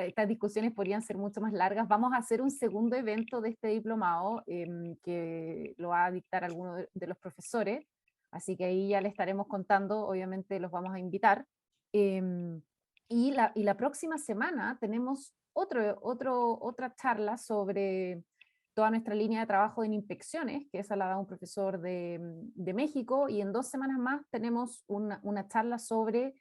estas discusiones podrían ser mucho más largas. Vamos a hacer un segundo evento de este diplomado que lo va a dictar alguno de los profesores, así que ahí ya le estaremos contando, obviamente los vamos a invitar. Y la próxima semana tenemos otra charla sobre toda nuestra línea de trabajo en inspecciones, que esa la da un profesor de México, y en 2 semanas más tenemos una charla sobre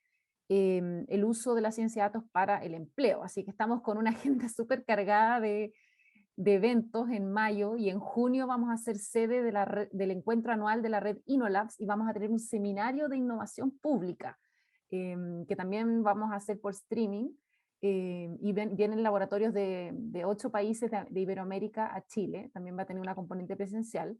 el uso de la ciencia de datos para el empleo. Así que estamos con una agenda súper cargada de eventos en mayo, y en junio vamos a ser sede del encuentro anual de la red InnoLabs, y vamos a tener un seminario de innovación pública, que también vamos a hacer por streaming. Y vienen laboratorios de 8 países de Iberoamérica a Chile, también va a tener una componente presencial,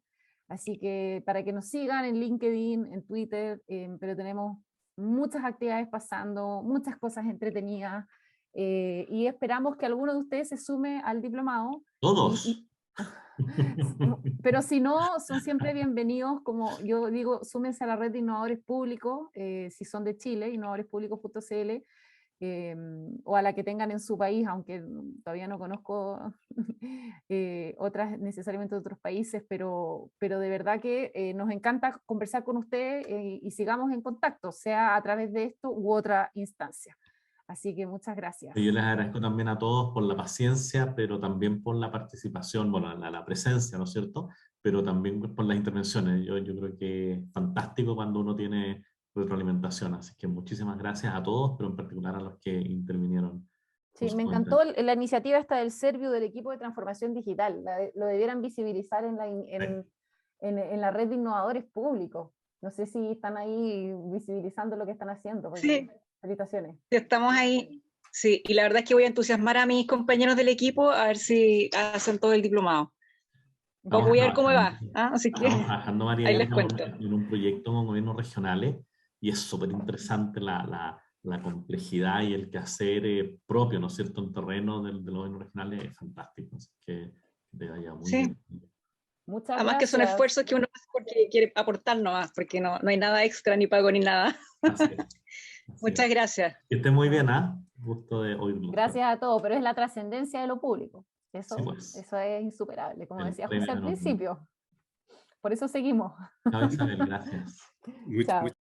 así que para que nos sigan en LinkedIn, en Twitter, pero tenemos muchas actividades pasando, muchas cosas entretenidas, y esperamos que alguno de ustedes se sume al diplomado. Todos. Pero si no, son siempre bienvenidos, como yo digo, súmense a la red de innovadores públicos, si son de Chile, innovadorespublicos.cl, o a la que tengan en su país, aunque todavía no conozco otras necesariamente de otros países, pero de verdad que nos encanta conversar con ustedes, y sigamos en contacto, sea a través de esto u otra instancia. Así que muchas gracias. Yo les agradezco también a todos por la paciencia, pero también por la participación, bueno, la presencia, ¿no es cierto? Pero también por las intervenciones. Yo creo que es fantástico cuando uno tiene retroalimentación, así que muchísimas gracias a todos, pero en particular a los que intervinieron. Sí, me encantó la iniciativa esta del Serviu, del equipo de transformación digital. Lo debieran visibilizar en la red de innovadores públicos. No sé si están ahí visibilizando lo que están haciendo. Sí. Felicitaciones. Estamos ahí, sí, y la verdad es que voy a entusiasmar a mis compañeros del equipo a ver si hacen todo el diplomado. Voy a ver cómo va, así que estamos trabajando, María, ahí les cuento. en un proyecto con gobiernos regionales, y es súper interesante la complejidad y el quehacer propio, ¿no es cierto?, en terreno de los gobiernos regionales, es fantástico, así que te vaya muy bien. Muchas Además gracias. Que son esfuerzos que uno hace porque quiere aportar nomás, porque no hay nada extra, ni pago, ni nada. Muchas gracias. Que esté muy bien, gusto de oírlo. Gracias a todos, pero es la trascendencia de lo público. Eso, sí, pues. Eso es insuperable, como decía José al principio. Por eso seguimos. Chao, Isabel, gracias. Chao.